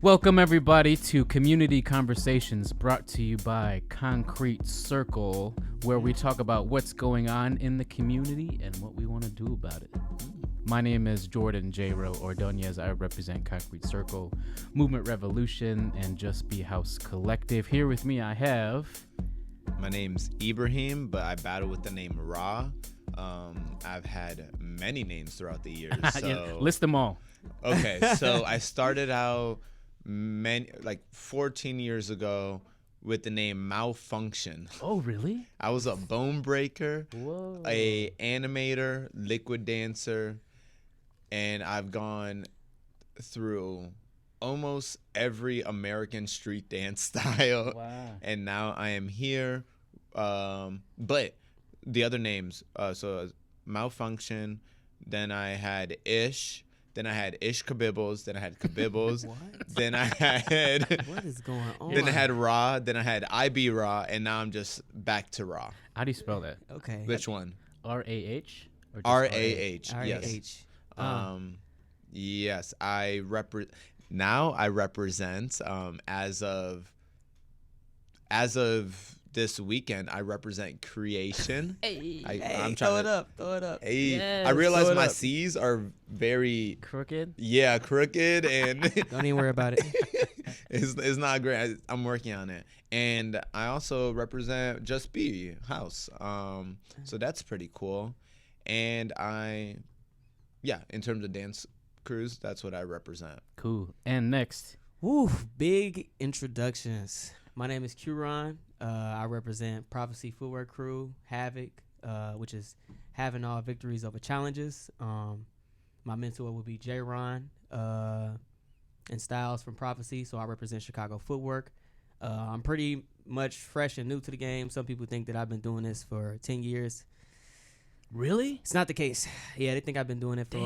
Welcome everybody to Community Conversations brought to you by Concrete Circle, where we talk about what's going on in the community and what we want to do about it. My name is Jordan J. Rowe Ordonez. I represent Concrete Circle, Movement Revolution, and Just Be House Collective. Here with me I have... My name's Ibrahim, but I battle with the name Rah. I've had many names throughout the years. So... Yeah, list them all. Okay, so I started out 14 years ago with the name Malfunction. Oh, really? I was a bone breaker, Whoa. a animator, liquid dancer, and I've gone through almost every American street dance style. Wow. And now I am here. But the other names, so Malfunction, then I had Ish. Then I had Ish Kabibbles. Then I had Kabibbles. What? Then I had... What is going on? Then I had Rah. Then I had IB Rah. And now I'm just back to Rah. How do you spell that? Okay. Which one? R-A-H? Or just R-A-H. R-A-H. Yes. Yes. I represent, as of this weekend, I represent creation. Hey. I'm throw trying it up. Throw it up. Hey, Yes. I realize Throw it my up. C's are very Crooked? crooked, and Don't even worry about it. it's not great. I'm working on it, and I also represent Just Be House. So that's pretty cool, and in terms of dance crews, that's what I represent. Cool. And next. Woo, big introductions. My name is Qron. I represent Prophecy Footwork Crew, Havoc, which is having all victories over challenges. My mentor will be J-Ron and Styles from Prophecy, so I represent Chicago Footwork. I'm pretty much fresh and new to the game. Some people think that I've been doing this for 10 years. Really? It's not the case. Yeah, they think I've been doing it for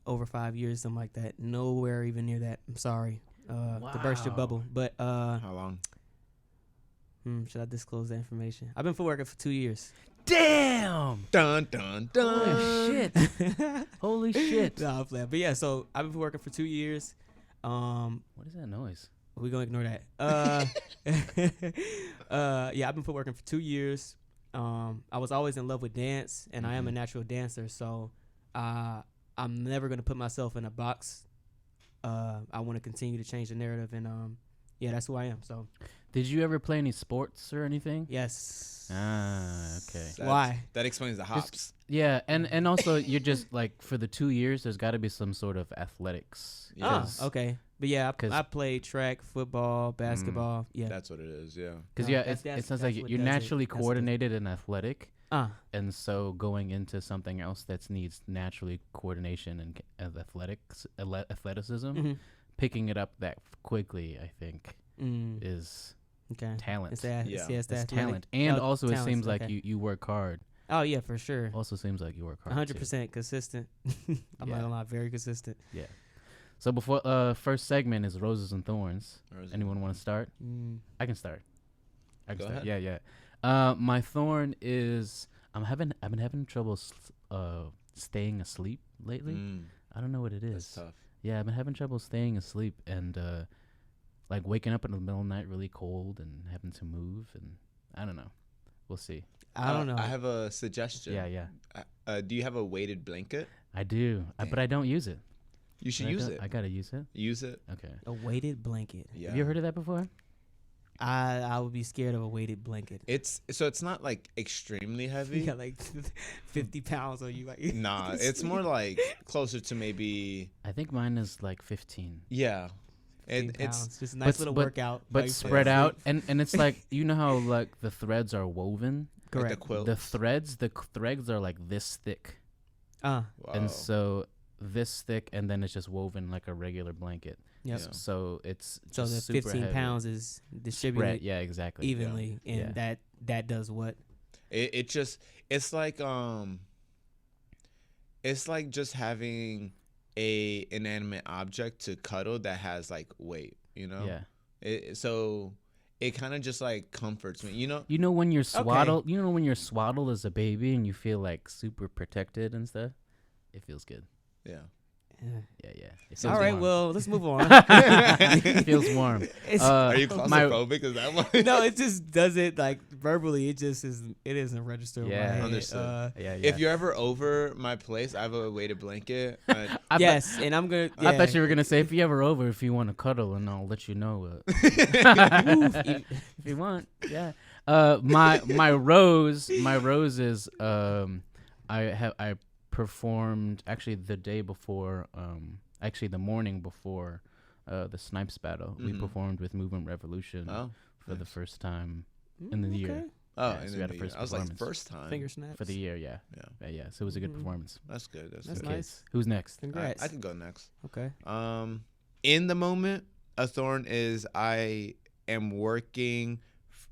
over 5 years, something like that. Nowhere even near that. I'm sorry to burst your Wow. bubble. But How long? should I disclose that information? I've been footworking for 2 years. Damn! Dun dun dun. Holy shit. Holy shit. No, I'm playing. But yeah, so I've been working for 2 years. What is that noise? We're gonna ignore that. Yeah, I've been footworking for 2 years. I was always in love with dance, and I am a natural dancer, so I'm never gonna put myself in a box. I want to continue to change the narrative, and yeah, that's who I am. So Did you ever play any sports or anything? yes. Ah, okay. Why? That explains the hops. Yeah, and also you're just like for the 2 years, there's got to be some sort of athletics. Oh, okay. But yeah, 'cause- I played track, football, basketball. Yeah. That's what it is. Yeah. Because No, yeah, that's- it that's- sounds that's like what you're does it. naturally That's the- coordinated and athletic, Uh, and so going into something else that needs naturally coordination and athleticism, mhm. picking it up that quickly, I think, Mm, is okay. talent. It's that. Yeah. It's the It's athletic- talent, and oh, also it talents, seems like okay. you work hard. Oh yeah, for sure. Also seems like you work hard. 100% consistent. I'm Yeah. not gonna lie, very consistent. Yeah. So before first segment is roses and thorns. Anyone want to start? Mm. I can start. Go start. ahead. Yeah. My thorn is I've been having trouble staying asleep lately. I don't know what it is. That's tough. Yeah, I've been having trouble staying asleep and like waking up in the middle of the night really cold and having to move, and I don't know. We'll see. I don't know. I have a suggestion. Yeah. Do you have a weighted blanket? I do. But I don't use it. You should I use don't- it. I gotta use it. Use it. Okay. A weighted blanket. Yeah. Have you heard of that before? I would be scared of a weighted blanket. It's not like extremely heavy. You got like 50 pounds on you. Like Nah, it's more like closer to maybe I think mine is like 15. yeah. 15 And it's pounds. Just a nice little workout. But while you spread fall out, asleep. and it's like, you know how like the threads are woven. like Correct. the quilt. The threads are like this thick, Wow. and so this thick, and then it's just woven like a regular blanket. Yep. Yeah. So it's So just the super 15 heavy. pounds is distributed Spread, yeah, exactly. evenly, and Yeah. that does what? It's like just having a inanimate object to cuddle that has like weight, you know? Yeah. So it kind of just like comforts me, you know? You know when you're swaddled. You know when you're swaddled as a baby and you feel like super protected and stuff. It feels good. Yeah. Yeah. It feels All right, warm. well, let's move on. It feels warm. Are you my- claustrophobic? Is that why? No, it just doesn't like verbally. It just is. It isn't registered. Yeah. in my head. Understood. Yeah. If you're ever over my place, I have a weighted blanket. Yes, and I'm gonna. I thought you were gonna say if you ever over, if you want to cuddle, and I'll let you know. If you want, yeah. My rose is I performed actually the day before, actually the morning before the Snipes battle. We performed with Movement Revolution for the first time in the year. Oh, Yeah, so we had a first I was like, performance. first time. Finger snaps For the year, yeah. So it was a good performance. That's good. That's That's good. nice. Who's next? Congrats. I can go next. Okay. In the moment, a thorn is I am working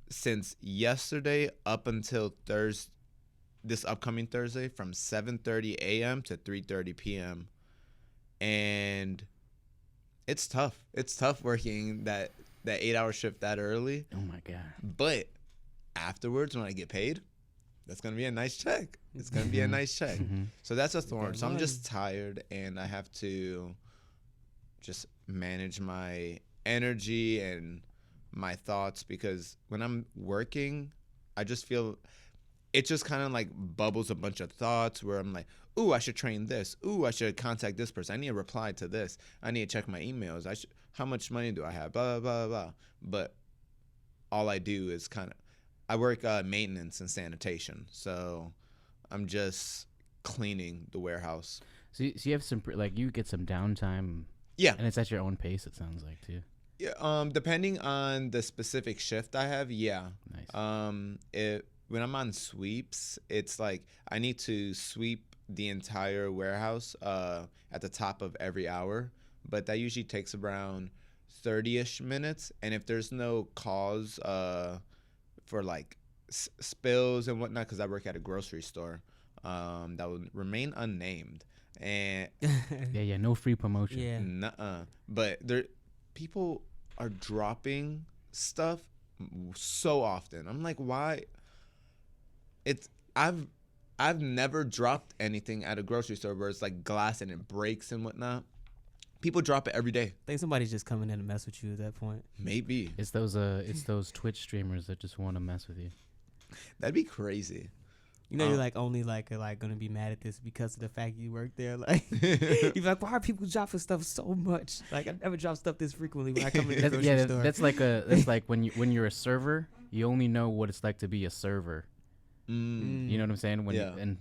since yesterday up until this upcoming Thursday from 7:30 a.m. to 3:30 p.m. And it's tough. It's tough working that 8-hour shift that early. Oh my god. But afterwards, when I get paid, that's gonna be a nice check. It's gonna be a nice check. So that's a thorn. So I'm just tired, and I have to just manage my energy and my thoughts, because when I'm working, I just feel it just kind of like bubbles a bunch of thoughts where I'm like, ooh, I should train this. Ooh, I should contact this person. I need to reply to this. I need to check my emails. How much money do I have? Blah, blah, blah, blah. But all I do is I work maintenance and sanitation. So I'm just cleaning the warehouse. So you have some, you get some downtime. Yeah. And it's at your own pace, it sounds like, too. Yeah. Depending on the specific shift I have, yeah. Nice. When I'm on sweeps, it's like I need to sweep the entire warehouse at the top of every hour, but that usually takes around 30-ish minutes. And if there's no cause for like spills and whatnot, because I work at a grocery store that will remain unnamed, and yeah, no free promotion. Yeah. Nuh-uh. But people are dropping stuff so often. I'm like, why? I've never dropped anything at a grocery store where it's like glass and it breaks and whatnot. People drop it every day. I think somebody's just coming in to mess with you at that point. Maybe. It's those Twitch streamers that just want to mess with you. That'd be crazy. You know, you're like only like gonna be mad at this because of the fact you work there. Like, you're like, why are people dropping stuff so much? Like, I never drop stuff this frequently when I come in the grocery store. That's like when you're a server, you only know what it's like to be a server. You know what I'm saying?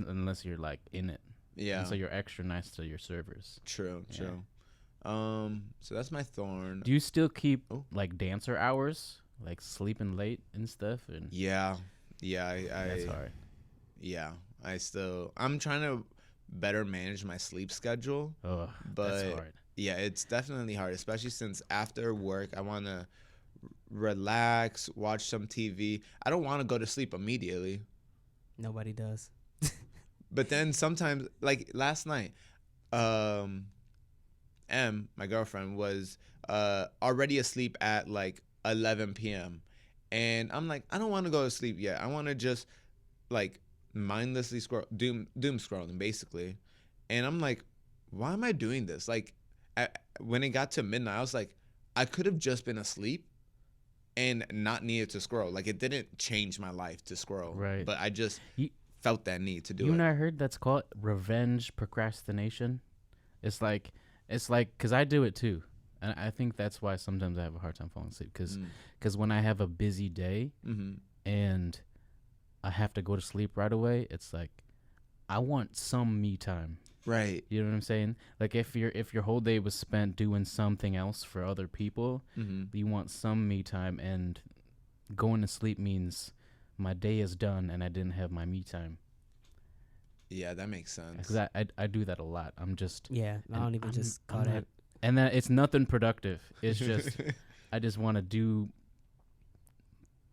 Unless you're like in it. Yeah. And so you're extra nice to your servers. True. So that's my thorn. Do you still keep like dancer hours, like sleeping late and stuff? And Yeah. That's hard. Yeah. I'm trying to better manage my sleep schedule. Oh, but that's hard. Yeah, it's definitely hard, especially since after work I want to relax, watch some TV. I don't want to go to sleep immediately. Nobody does. But then sometimes, like last night, my girlfriend, was already asleep at like 11 p.m. And I'm like, I don't want to go to sleep yet. I want to just like mindlessly doom scrolling basically. And I'm like, why am I doing this? Like, when it got to midnight, I was like, I could have just been asleep and not needed to scroll. Like, it didn't change my life to scroll. Right. But I just felt that need to do it. You and I heard that's called revenge procrastination. It's like, because I do it too. And I think that's why sometimes I have a hard time falling asleep. Because when I have a busy day and I have to go to sleep right away, it's like, I want some me time. Right. You know what I'm saying? Like if your whole day was spent doing something else for other people, you want some me time, and going to sleep means my day is done and I didn't have my me time. Yeah, that makes sense. Because I do that a lot. I'm just I don't even just call that. And then it's nothing productive. It's just I just want to do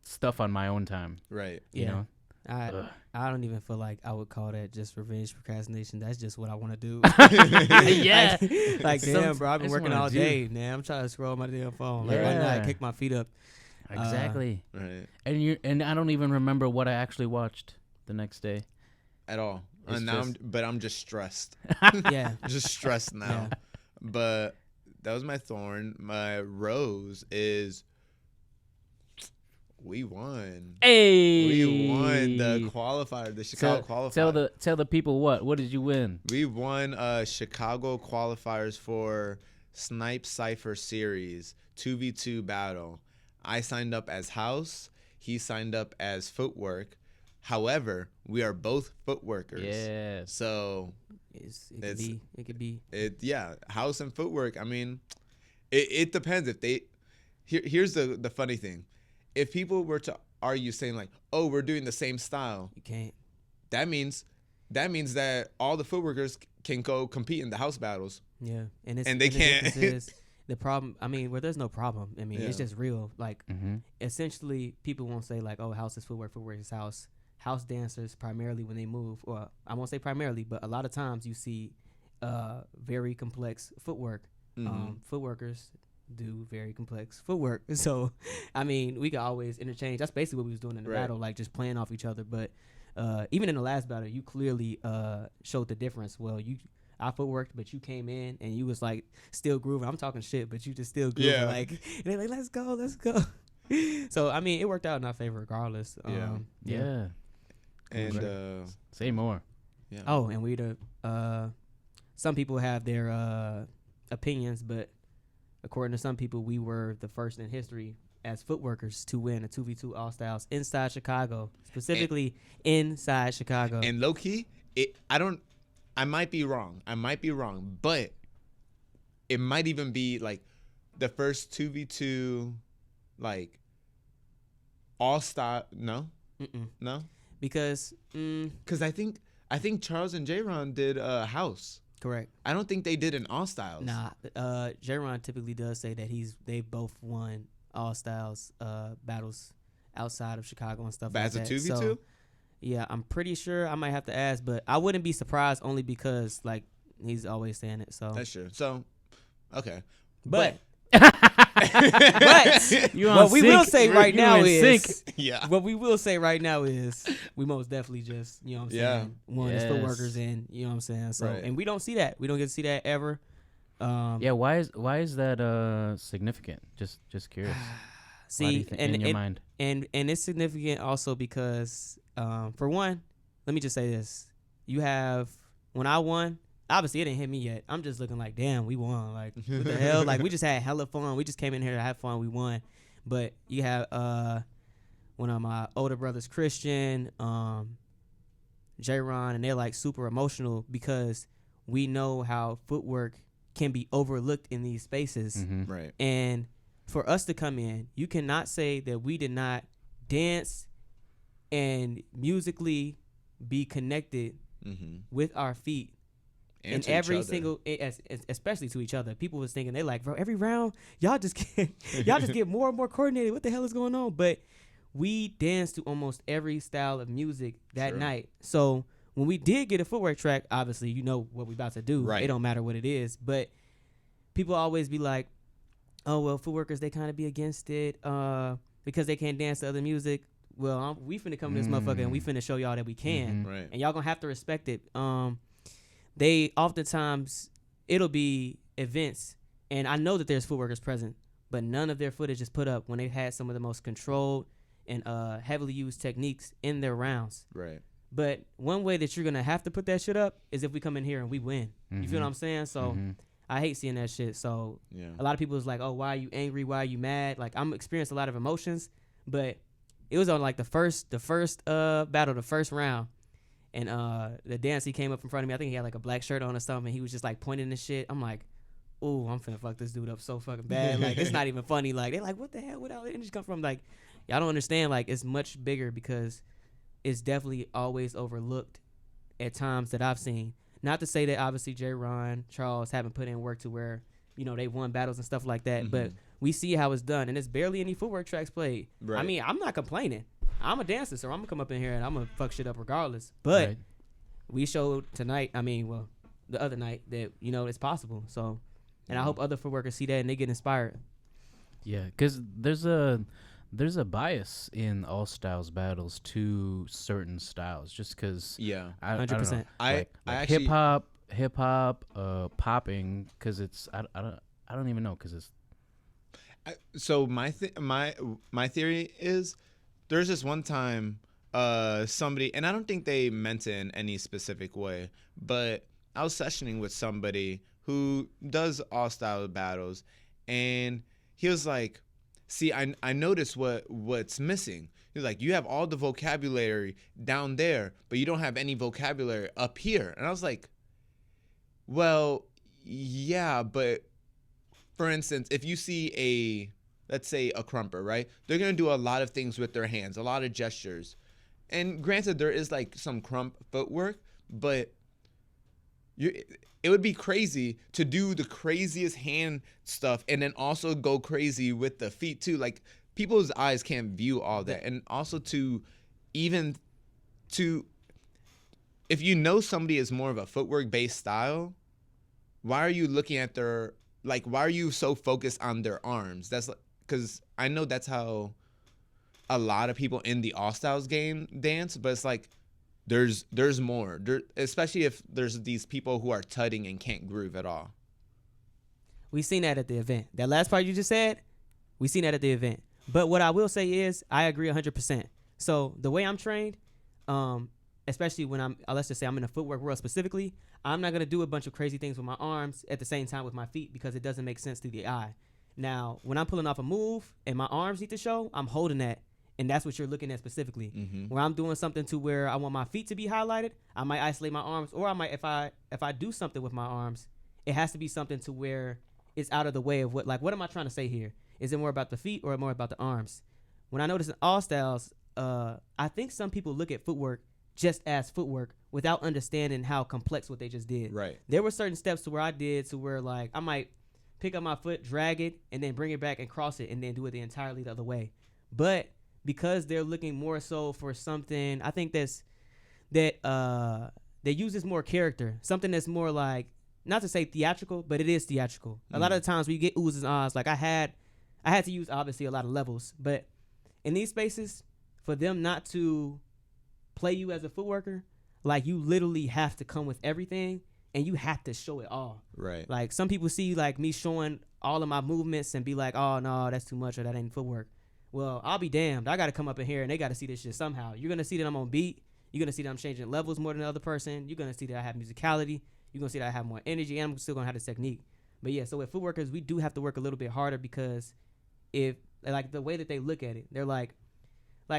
stuff on my own time. Right. You know? I don't even feel like I would call that just revenge procrastination. That's just what I want to do. Yeah. Like damn, bro, I've been working all day. Man, I'm trying to scroll my damn phone. Like, why not kick my feet up? Exactly. Right. And I don't even remember what I actually watched the next day. At all. It's now just- I'm just stressed. Yeah. Just stressed now. Yeah. But that was my thorn. My rose is we won. Hey, We won the qualifier, the Chicago qualifier. Tell the people what did you win? We won Chicago qualifiers for Snipe Cypher Series 2v2 battle. I signed up as House. He signed up as Footwork. However, we are both Footworkers. Yes. So it could be. House and Footwork. I mean, it depends. If they here's the funny thing. If people were to argue saying like, oh, we're doing the same style, You can't. that means that all the Footworkers can go compete in the house battles. Yeah, and they the can't. difference is the problem. I mean, there's no problem. I mean, it's just real. Like, essentially, people won't say like, "Oh, house is footwork, footwork is house." House dancers primarily when they move, or I won't say primarily, but a lot of times you see very complex footwork. Footworkers do very complex footwork. So, I mean, we could always interchange. That's basically what we was doing in the battle, like just playing off each other. But even in the last battle, you clearly showed the difference. Well, I footworked, but you came in and you was like still grooving. I'm talking shit, but you just still grooving. Like, and they're like, let's go. So, I mean, it worked out in our favor regardless. Yeah. And say more. Yeah. Oh, and some people have their opinions, but according to some people, we were the first in history as Footworkers to win a 2v2 All Styles inside Chicago, specifically inside Chicago. And low key, I might be wrong, but it might even be like the first 2v2 like All Star. No, because I think Charles and J-Ron did House. correct. I don't think they did an All Styles. Nah, J-Ron typically does say that they both won All Styles battles outside of Chicago and stuff But like as that. a 2v2? So, yeah, I'm pretty sure. I might have to ask, but I wouldn't be surprised only because like he's always saying it. So That's true. So, okay. but You on what we will sync. say right You now in is sync. Yeah. what we will say right now is we most definitely just, you know what I'm saying, one is Yes. Footworkers, and you know what I'm saying. So Right. and we don't see that. We don't get to see that ever. Yeah, why is that significant? Just curious. See, Why do you think, in your mind? and it's significant also because for one, let me just say this. You have when I won, obviously it didn't hit me yet. I'm just looking like, damn, we won. Like, what the hell? Like, we just had hella fun. We just came in here to have fun. We won. But you have one of my older brothers, Christian, J-Ron, and they're like super emotional because we know how footwork can be overlooked in these spaces. Right. And for us to come in, you cannot say that we did not dance and musically be connected with our feet. And every single, especially to each other, people was thinking, they like, bro, every round y'all just get more and more coordinated. What the hell is going on? But we danced to almost every style of music that night. So when we did get a footwork track, obviously you know what we about to do. Right. It don't matter what it is. But people always be like, oh well, footworkers, they kind of be against it because they can't dance to other music. Well, we finna come to this motherfucker and we finna show y'all that we can, Right. and y'all gonna have to respect it. They oftentimes it'll be events, and I know that there's footworkers present, but none of their footage is put up when they've had some of the most controlled and heavily used techniques in their rounds. Right. But one way that you're gonna have to put that shit up is if we come in here and we win. You feel what I'm saying? So I hate seeing that shit. So a lot of people is like, oh, why are you angry? Why are you mad? Like, I'm experiencing a lot of emotions, but it was on like the first battle, the first round. And the dancer came up in front of me. I think he had like a black shirt on or something. And he was just like pointing and shit. I'm like, ooh, I'm finna fuck this dude up so fucking bad. Like, it's not even funny. Like, they're like, what the hell? Where all the energy come from? Like, y'all don't understand. Like, it's much bigger because it's definitely always overlooked at times that I've seen. Not to say that obviously J-Ron, Charles haven't put in work to where, you know, they won battles and stuff like that. But we see how it's done. And it's barely any footwork tracks played. Right. I mean, I'm not complaining. I'm a dancer, so I'm going to come up in here and I'm going to fuck shit up regardless. But we showed tonight, the other night, that, you know, it's possible. So, and I hope other footworkers see that and they get inspired. Yeah, because there's there's a bias in all styles battles to certain styles, just because. Yeah, I don't know, 100%. I actually hip hop, popping, because it's I don't even know, because it's. So my theory is there's this one time somebody, and I don't think they meant it in any specific way, but I was sessioning with somebody who does all style battles, and he was like, see, I noticed what's missing. He's like, you have all the vocabulary down there, but you don't have any vocabulary up here. And I was like, well, yeah, but for instance, if you see let's say a crumper, right? They're going to do a lot of things with their hands, a lot of gestures. And granted, there is like some crump footwork, but it would be crazy to do the craziest hand stuff and then also go crazy with the feet too. Like, people's eyes can't view all that. And also if you know somebody is more of a footwork based style, why are you looking at why are you so focused on their arms? That's because I know that's how a lot of people in the all styles game dance, but it's like there's more, especially if there's these people who are tutting and can't groove at all. We seen that at the event. That last part you just said, we seen that at the event. But what I will say is, I agree 100%. So the way I'm trained, especially when let's just say I'm in a footwork world specifically, I'm not going to do a bunch of crazy things with my arms at the same time with my feet, because it doesn't make sense to the eye. Now, when I'm pulling off a move and my arms need to show, I'm holding that. And that's what you're looking at specifically. Mm-hmm. Where I'm doing something to where I want my feet to be highlighted, I might isolate my arms, or I might, if I do something with my arms, it has to be something to where it's out of the way of what am I trying to say here? Is it more about the feet or more about the arms? When I notice in all styles, I think some people look at footwork just as footwork without understanding how complex what they just did. Right. There were certain steps to where I did to where like I might pick up my foot, drag it, and then bring it back and cross it, and then do it the entirely the other way. But because they're looking more so for something, I think that uses more character, something that's more like, not to say theatrical, but it is theatrical. A lot of the times we get oohs and ahs. Like I had to use obviously a lot of levels, but in these spaces, for them not to play you as a footworker, like you literally have to come with everything and you have to show it all. Right. Like some people see like me showing all of my movements and be like, oh no, that's too much, or that ain't footwork. Well, I'll be damned. I got to come up in here and they got to see this shit somehow. You're going to see that I'm on beat. You're going to see that I'm changing levels more than the other person. You're going to see that I have musicality. You're going to see that I have more energy, and I'm still going to have the technique. But yeah, so with footworkers, we do have to work a little bit harder, because if like the way that they look at it, they're like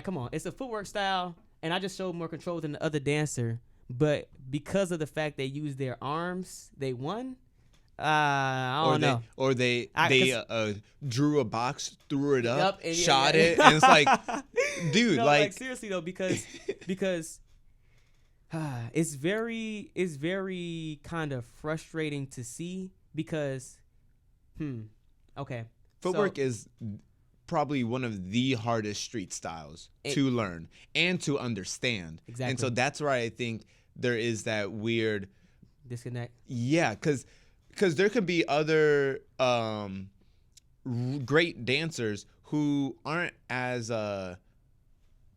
come on, it's a footwork style and I just showed more control than the other dancer. But because of the fact they use their arms, they won. I don't know. Or they drew a box, threw it up, and shot it, and it's like, dude, no, like seriously though, because it's very kind of frustrating to see, because okay, footwork is probably one of the hardest street styles to learn and to understand. Exactly. And so that's why I think there is that weird disconnect. Yeah, because there could be other great dancers who aren't as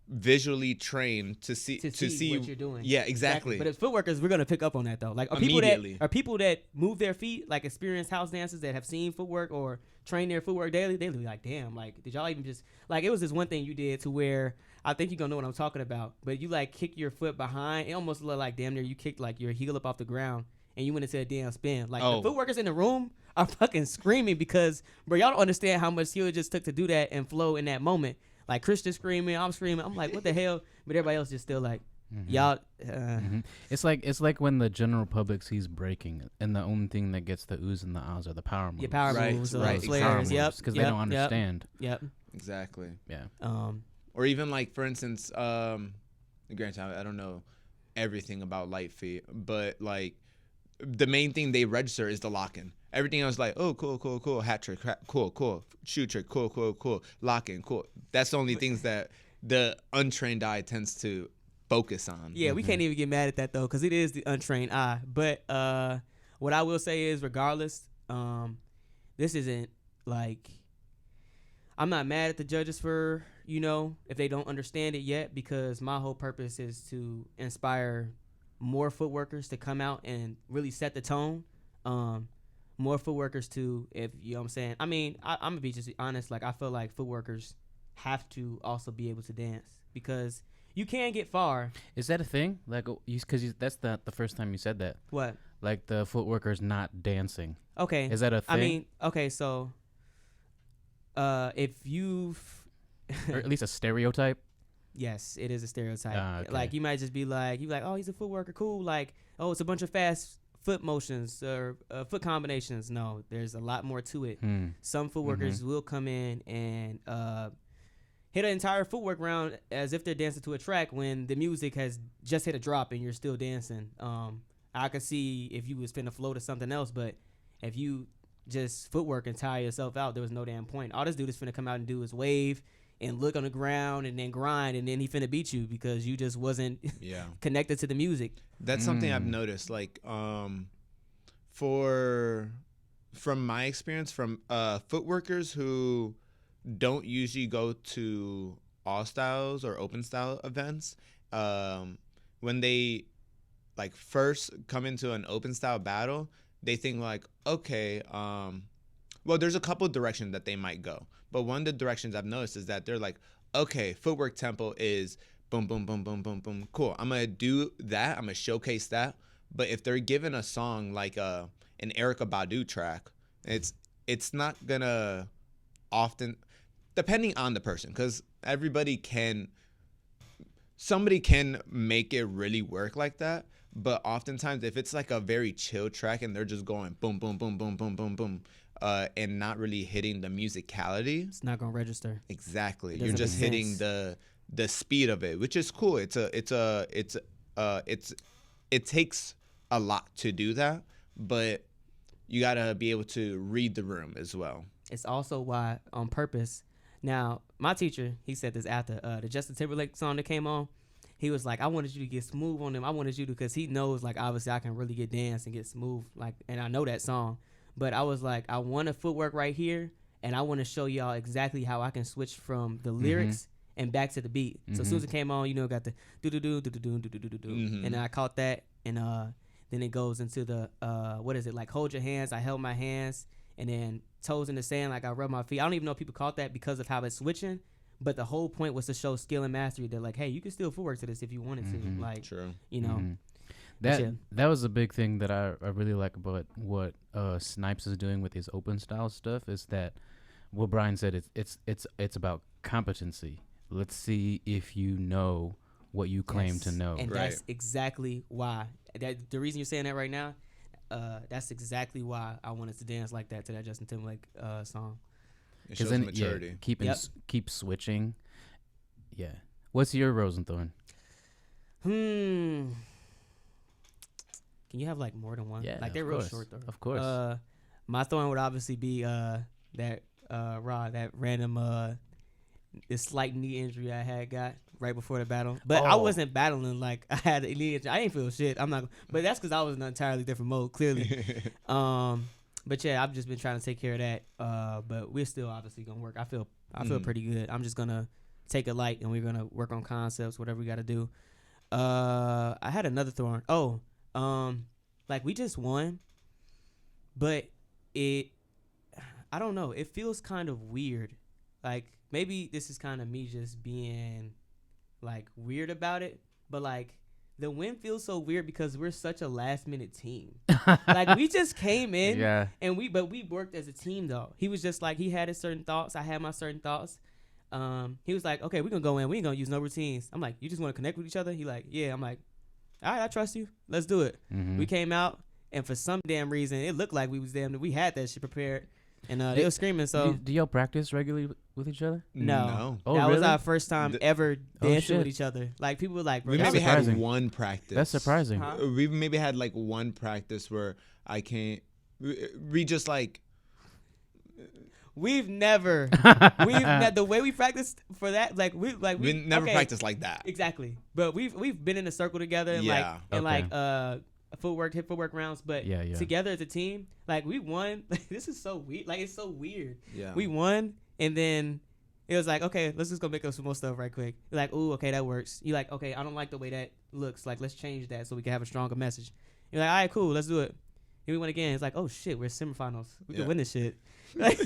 visually trained to see what you're doing. Yeah, exactly. But as footworkers, we're gonna pick up on that though. Like people that move their feet, like experienced house dancers that have seen footwork or train their footwork daily, they'll be like, damn, like did y'all even just like, it was this one thing you did to where I think you're gonna know what I'm talking about. But you like kick your foot behind, it almost looked like damn near you kicked like your heel up off the ground and you went into a damn spin. Like the footworkers in the room are fucking screaming because bro, y'all don't understand how much skill it just took to do that and flow in that moment. Like Christian screaming, I'm screaming. I'm like, what the hell? But everybody else just still like, y'all. It's like when the general public sees breaking, and the only thing that gets the oohs and the ahs are the power moves. Yeah, power moves, flares. Yep, because they don't understand. Yep. Exactly. Yeah. Or even like, for instance, granted, I don't know everything about light feet, but like the main thing they register is the lock-in. Everything else like, oh, cool, hat trick, cool, shoe trick, cool, lock-in, cool. That's the only things that the untrained eye tends to focus on. Yeah, we can't even get mad at that, though, because it is the untrained eye. But what I will say is, regardless, this isn't like, I'm not mad at the judges for, if they don't understand it yet, because my whole purpose is to inspire more footworkers to come out and really set the tone. More footworkers to, if you know what I'm saying. I mean, I'm gonna be just honest. Like, I feel like footworkers have to also be able to dance, because you can get far. Is that a thing? Like, because that's the first time you said that. What? Like, the footworkers not dancing. Okay. Is that a thing? I mean, okay, so if you've or at least a stereotype. Yes, it is a stereotype. Okay. Like, you might just be like, oh, he's a footworker, cool. Like, oh, it's a bunch of fast foot motions or foot combinations. No, there's a lot more to it. Some footworkers will come in and hit an entire footwork round as if they're dancing to a track when the music has just hit a drop and you're still dancing. I could see if you was finna flow to something else, but if you just footwork and tire yourself out, there was no damn point. All this dude is finna come out and do is wave and look on the ground and then grind, and then he finna beat you because you just wasn't connected to the music. That's something I've noticed. Like, from my experience, from footworkers who don't usually go to all styles or open style events, when they like first come into an open style battle, they think like, okay, well, there's a couple directions that they might go. But one of the directions I've noticed is that they're like, okay, footwork tempo is boom, boom, boom, boom, boom, boom. Cool. I'm going to do that. I'm going to showcase that. But if they're given a song like an Erykah Badu track, it's not going to often, depending on the person, because somebody can make it really work like that. But oftentimes, if it's like a very chill track and they're just going boom, boom, boom, boom, boom, boom, boom, and not really hitting the musicality, it's not gonna register. Exactly, you're just hitting the speed of it, which is cool. It takes a lot to do that, but you gotta be able to read the room as well. It's also why, on purpose. Now, my teacher, he said this after the Justin Timberlake song that came on. He was like, I wanted you to get smooth on them. I wanted you to, because he knows, like, obviously I can really get dance and get smooth, like, and I know that song. But I was like, I want a footwork right here, and I want to show y'all exactly how I can switch from the lyrics and back to the beat. So as soon as it came on, got the do-do-do, do-do-do, do-do-do-do. And then I caught that, and then it goes into the, what is it, like, hold your hands. I held my hands, and then toes in the sand, like I rubbed my feet. I don't even know if people caught that because of how it's switching. But the whole point was to show skill and mastery. That, like, hey, you can still footwork to this if you wanted to. Like, true. That was a big thing that I really like about what Snipes is doing with his open style stuff, is that what Brian said, it's about competency. Let's see if you know what you claim to know. And that's exactly why. The reason you're saying that right now, that's exactly why I wanted to dance like that to that Justin Timberlake song. It shows maturity. Keep switching. Yeah. What's your Rosenthorn? Can you have like more than one? Yeah, like they're real short though. Of course. My thorn would obviously be that Rah, that random this slight knee injury I had got right before the battle. But I wasn't battling like I had a knee injury. I didn't feel shit. But that's because I was in an entirely different mode, clearly. But yeah, I've just been trying to take care of that. But we're still obviously gonna work. I feel pretty good. I'm just gonna take it light and we're gonna work on concepts, whatever we gotta do. I had another thorn. Like we just won, but I don't know. It feels kind of weird. Like maybe this is kind of me just being like weird about it, but like the win feels so weird because we're such a last minute team. Like we just came in and we worked as a team though. He was just like, he had his certain thoughts. I had my certain thoughts. He was like, okay, we're going to go in. We ain't going to use no routines. I'm like, you just want to connect with each other? He like, yeah. I'm like, all right, I trust you. Let's do it. We came out and for some damn reason, it looked like we had that shit prepared. And they were screaming. So do y'all practice regularly with each other? No. Oh, that really? was our first time ever dancing with each other. Like people were like, we maybe had one practice. That's surprising. Huh? We maybe had like one practice where I can't. We just like. We've never the way we practiced for that, like we never practiced like that. Exactly. But we've been in a circle together and hip footwork rounds, but together as a team, like we won. Like, this is so weird. Like it's so weird. Yeah. We won And then it was like, okay, let's just go make up some more stuff right quick. You're like, ooh, okay, that works. You're like, okay, I don't like the way that looks. Like, let's change that so we can have a stronger message. You're like, all right, cool, let's do it. And we went again. It's like, oh shit, we're semifinals. We can win this shit. Like,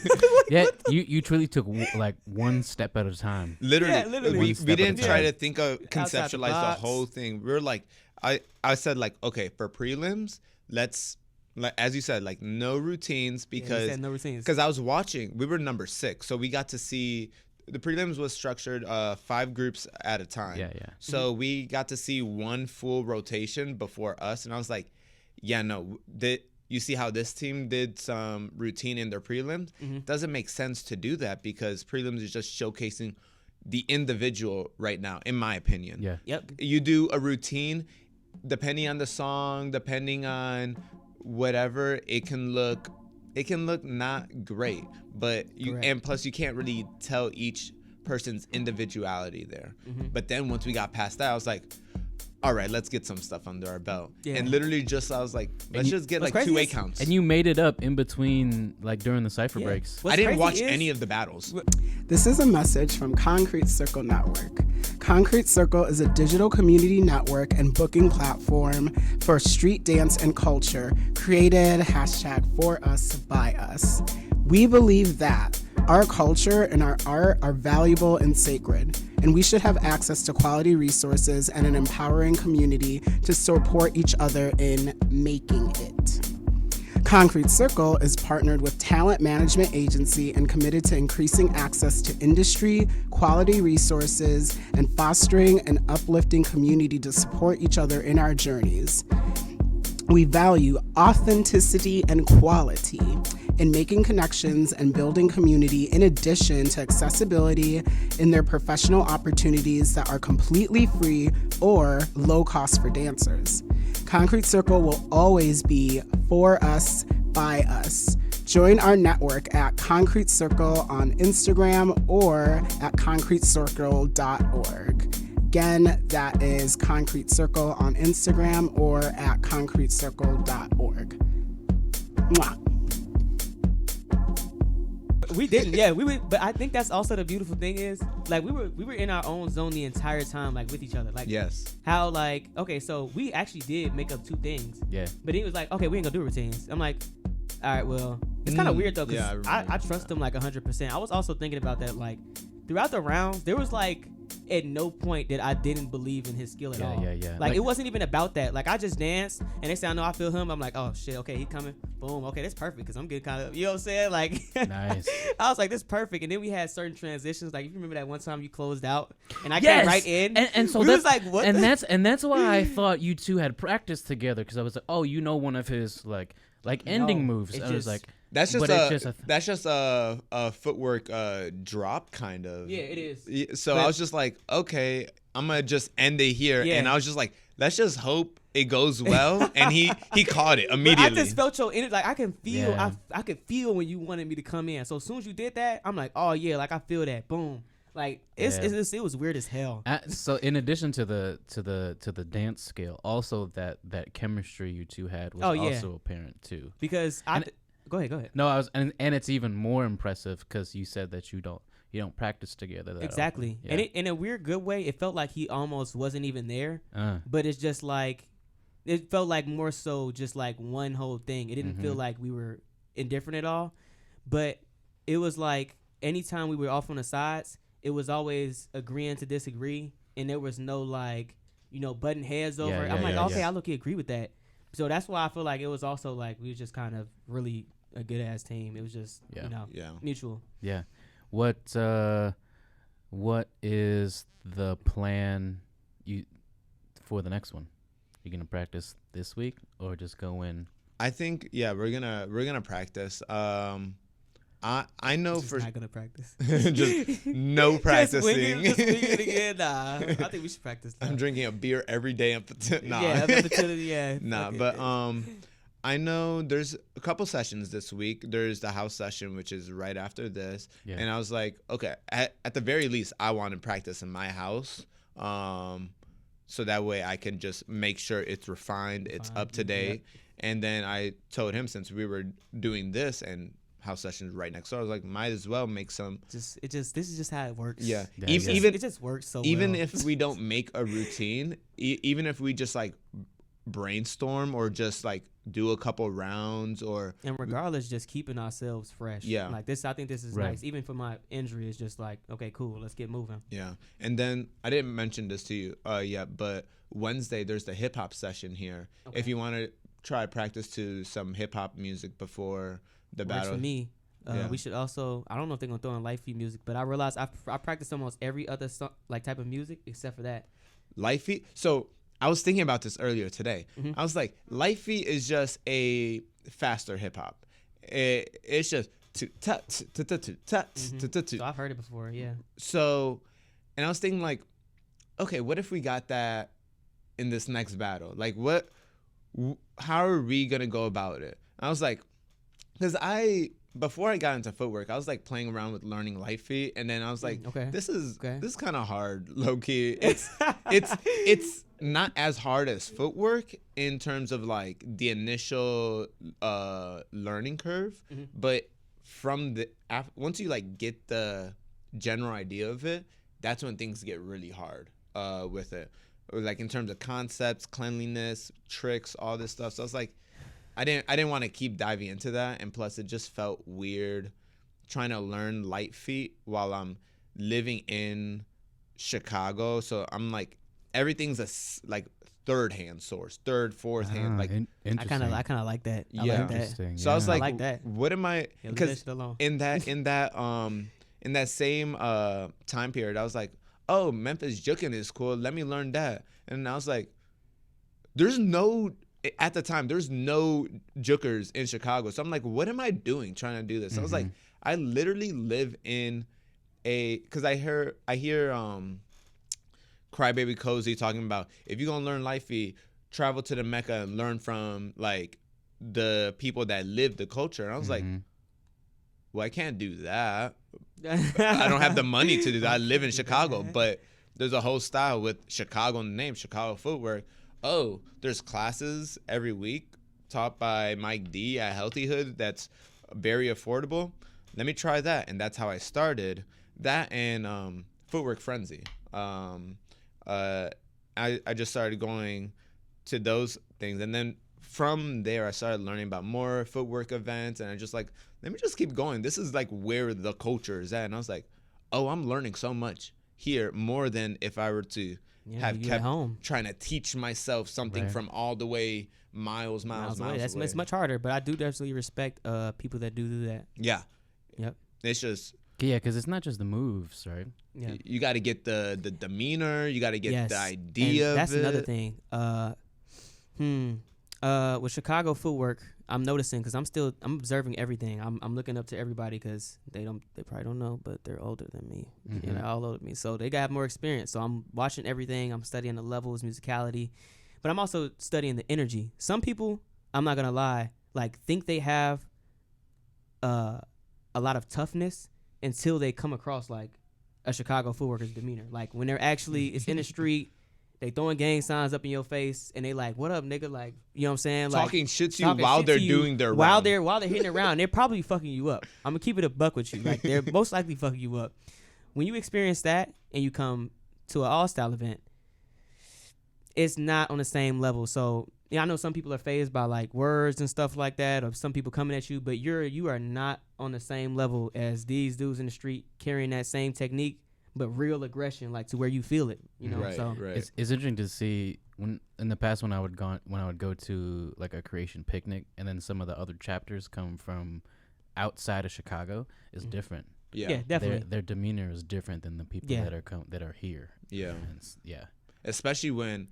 you truly took like one step at a time. Literally. We didn't try to think of conceptualize the whole thing. We were like, I said like, okay, for prelims, let's, like, as you said, like no routines because no routines. Because I was watching. We were number 6, so we got to see. The prelims was structured 5 groups at a time. Yeah. So we got to see one full rotation before us, and I was like, yeah, no, you see how this team did some routine in their prelims? Doesn't make sense to do that because prelims is just showcasing the individual right now, in my opinion. Yeah. Yep. You do a routine, depending on the song, depending on whatever, it can look not great, but and plus you can't really tell each person's individuality there. But then once we got past that, I was like, all right, let's get some stuff under our belt. And literally I was like, let's just get like 2 8 counts. And you made it up in between, like during the cypher breaks. I didn't watch any of the battles. This is a message from Concrete Circle Network. Concrete Circle is a digital community network and booking platform for street dance and culture created #for us by us. We believe that our culture and our art are valuable and sacred, and we should have access to quality resources and an empowering community to support each other in making it. Concrete Circle is partnered with Talent Management Agency and committed to increasing access to industry, quality resources, and fostering an uplifting community to support each other in our journeys. We value authenticity and quality in making connections and building community in addition to accessibility in their professional opportunities that are completely free or low cost for dancers. Concrete Circle will always be for us, by us. Join our network at Concrete Circle on Instagram or at concretecircle.org. Again, that is Concrete Circle on Instagram or at concretecircle.org. Mwah. We didn't, we were, but I think that's also the beautiful thing is, like, we were in our own zone the entire time, like, with each other. Like, how, like, okay, so we actually did make up 2 things. Yeah. But he was like, okay, we ain't gonna do routines. I'm like, all right, well, it's kind of weird though, because I trust him like 100%. I was also thinking about that, like, throughout the rounds, there was like, at no point that I didn't believe in his skill at all. Yeah. Like, it wasn't even about that. Like, I just danced, and they say, I know I feel him. I'm like, oh, shit, okay, he coming. Boom, okay, that's perfect, because I'm getting kind of, you know what I'm saying? Like, nice. I was like, this perfect. And then we had certain transitions. Like, if you remember that one time you closed out, and I came right in. And so we was like, what? And that's why I thought you two had practiced together, because I was like, oh, you know one of his, like ending moves. I was like, that's just a footwork drop kind of. Yeah, it is. So I was just like, okay, I'm gonna just end it here, and I was just like, let's just hope it goes well. And he caught it immediately. But I just felt your energy. Like, I can feel, I could feel when you wanted me to come in. So as soon as you did that, I'm like, oh yeah, like I feel that. Boom. Like it was weird as hell. So in addition to the dance skill, also that chemistry you two had was also apparent too. Because go ahead. No, I was, and it's even more impressive because you said that you don't practice together that exactly. often. Yeah. And in a weird good way, it felt like he almost wasn't even there. But it's just like, it felt like more so just like one whole thing. It didn't feel like we were indifferent at all. But it was like anytime we were off on the sides, it was always agreeing to disagree, and there was no like, butting heads over. I'm like, okay, I look, agree with that. So that's why I feel like it was also like we were just kind of really a good ass team. It was just mutual. Yeah. What is the plan for the next one? You gonna practice this week or just go in? I think we're gonna practice. I know just for not gonna practice. just no practicing. Just wing it again. Nah, I think we should practice. I'm drinking a beer every day up until Nah, but I know there's a couple sessions this week. There's the house session, which is right after this, and I was like, okay, at the very least, I want to practice in my house, so that way I can just make sure it's refined, it's up to date, and then I told him since we were doing this and house sessions right next door. I was like, might as well make some. This is just how it works. Yeah. It just works so even well. if we don't make a routine, even if we just like brainstorm or just like do a couple rounds and regardless, just keeping ourselves fresh. Yeah. Like this, I think this is Right. nice. Even for my injury, it's just like, okay, cool, let's get moving. Yeah. And then I didn't mention this to you yet, but Wednesday there's the hip hop session here. Okay. If you want to try practice to some hip hop music before the Works battle. for me. Yeah. We should also, I don't know if they're gonna throw in life feed music, but I realized I practice almost every other like type of music except for that. Lifey. So I was thinking about this earlier today. Mhm. I was like, Lifey is just a faster hip hop. It's just tut tut tut tut tut tut tut. So I've heard it before. Yeah. So, and I was thinking like, okay, what if we got that in this next battle? Like, how are we gonna go about it? I was like, because before I got into footwork, I was like playing around with learning life feet, and then I was like, Okay. this is Okay. kind of hard, low key. It's not as hard as footwork in terms of like the initial learning curve, Mhm. but once you like get the general idea of it, that's when things get really hard with it, or like in terms of concepts, cleanliness, tricks, all this stuff. So I was like, I didn't want to keep diving into that, and plus it just felt weird trying to learn light feet while I'm living in Chicago. So I'm like, everything's like third hand source, third, fourth hand, like I interesting. kind of like that. I Yeah. like that. Interesting. so I was yeah. like, like that. what am I? Yeah, leave that Because shit alone. in that same time period, I was like, oh, Memphis juking is cool. Let me learn that. And I was like, at the time, there's no jukers in Chicago. So I'm like, what am I doing trying to do this? I was like, I literally live in because I hear Crybaby Cozy talking about, if you're going to learn life feed, travel to the Mecca and learn from like the people that live the culture. And I was like, well, I can't do that. I don't have the money to do that. I live in Chicago, but there's a whole style with Chicago in the name, Chicago Footwork. Oh, there's classes every week taught by Mike D at Healthy Hood that's very affordable. Let me try that. And that's how I started that, and Footwork Frenzy. I just started going to those things, and then from there I started learning about more footwork events, and I just like, let me just keep going. This is like where the culture is at. And I was like, oh, I'm learning so much here, more than if I were to have you kept at home. trying to teach myself something Right. from all the way miles away. It's much harder, but I do definitely respect people that do that. Yeah. Yep. It's just, Yeah, because it's not just the moves, right? Yeah. you got to get the demeanor. You got to get Yes. the idea And that's of another it. thing. With Chicago footwork, I'm noticing because I'm observing everything. I'm looking up to everybody because they probably don't know, but they're older than me. Mhm. They're all older than me, so they got more experience. So I'm watching everything. I'm studying the levels, musicality, but I'm also studying the energy. Some people, I'm not gonna lie, like think they have a lot of toughness until they come across like a Chicago footworker's demeanor. Like when they're actually it's in the street. They throwing gang signs up in your face, and they like, "What up, nigga?" Like, you know what I'm saying? Like, Talking shit to you talking while shit they're to you doing their while round. they're hitting it around. They're probably fucking you up. I'm gonna keep it a buck with you. Like, they're most likely fucking you up. When you experience that and you come to an all style event, it's not on the same level. So yeah, I know some people are fazed by like words and stuff like that, or some people coming at you, but you are not on the same level as these dudes in the street carrying that same technique, but real aggression, like to where you feel it. You know, Right, so right. It's interesting to see when in the past when I would go to like a creation picnic, and then some of the other chapters come from outside of Chicago, is different. yeah, definitely. Their demeanor is different than the people Yeah. that are here. Yeah. And yeah. Especially when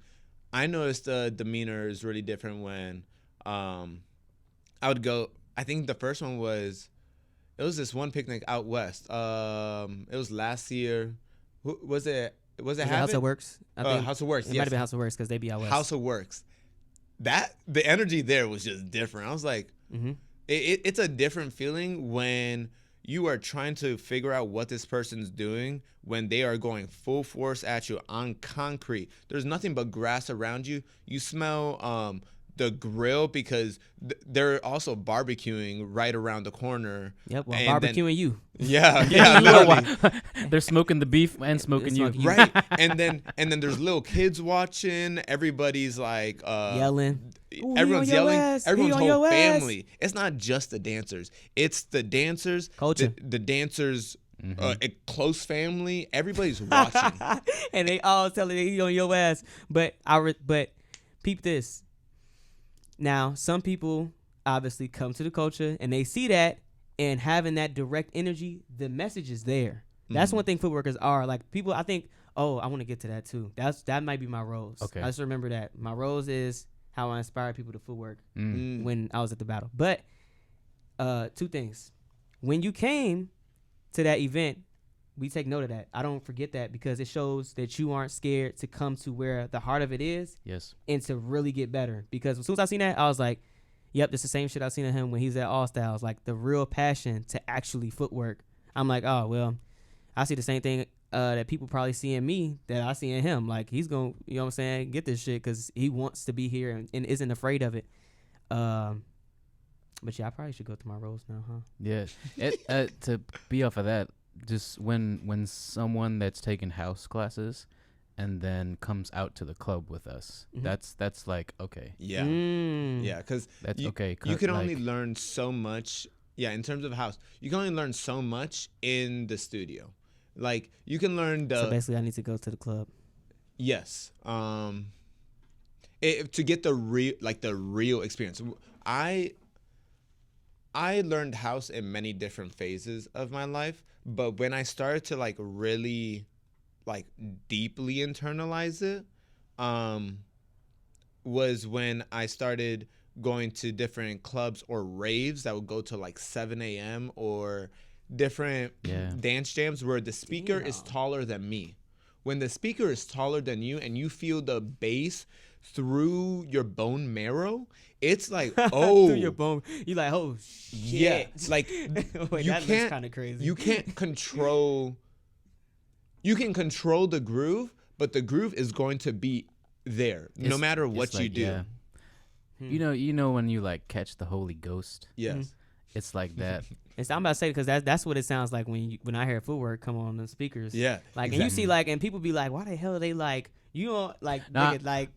I noticed the demeanor is really different when I would go. I think the first one was, it was this one picnic out west. It was last year. Was it Is it House of Works? I think House of Works. it Yes. might have been House of Works because they be out west. House of Works. The energy there was just different. I was like, Mm-hmm. it's a different feeling when you are trying to figure out what this person's doing when they are going full force at you on concrete. There's nothing but grass around you. You smell the grill because they're also barbecuing right around the corner. Yep, well, and barbecuing you. Yeah, Yeah, literally. they're smoking the beef and smoking you. smoking you. Right. And then there's little kids watching. Everybody's like Yelling. Ooh, everyone's he on your yelling. ass. Everyone's He on whole your ass. family. It's not just the dancers. It's the dancers, Culture. the dancers, a close family. Everybody's watching. And they all telling you on your ass. But but peep this. Now, some people obviously come to the culture and they see that, and having that direct energy, the message is there. That's one thing footworkers are. Like, people, I think, oh, I want to get to that too. That might be my rose. Okay. I just remember that. My rose is how I inspire people to footwork Mm. when I was at the battle. But two things. When you came to that event, we take note of that. I don't forget that because it shows that you aren't scared to come to where the heart of it is Yes. and to really get better. Because as soon as I seen that, I was like, yep, this is the same shit I seen of him when he's at All Styles. Like, the real passion to actually footwork. I'm like, oh, well, I see the same thing that people probably see in me that I see in him. Like, he's going to, you know what I'm saying, get this shit because he wants to be here and isn't afraid of it. But yeah, I probably should go through my roles now, huh? Yeah. To be off of that, just when someone that's taken house classes and then comes out to the club with us, that's like, okay. Yeah. Yeah, because That's you, okay. you can only like- learn so much. Yeah, in terms of house, you can only learn so much in the studio. Like, you can learn the So basically, I need to go to the club. yes. To get the real experience. I learned house in many different phases of my life, but when I started to like really like deeply internalize it, was when I started going to different clubs or raves that would go to like 7 a.m. or different dance jams where the speaker is taller than me. When the speaker is taller than you and you feel the bass through your bone marrow, it's like, oh. Through your bone. You like, oh, shit. Yeah. Like, Wait, you that looks can't, kind of crazy. you can't control. You can control the groove, but the groove is going to be there no matter what you do. Yeah. You know when you like catch the Holy Ghost. Yes. It's like that. I'm about to say because that's what it sounds like when I hear footwork come on the speakers. Yeah. Like, and you see like, and people be like, why the hell are they like, you know, like, Nah, nigga, like.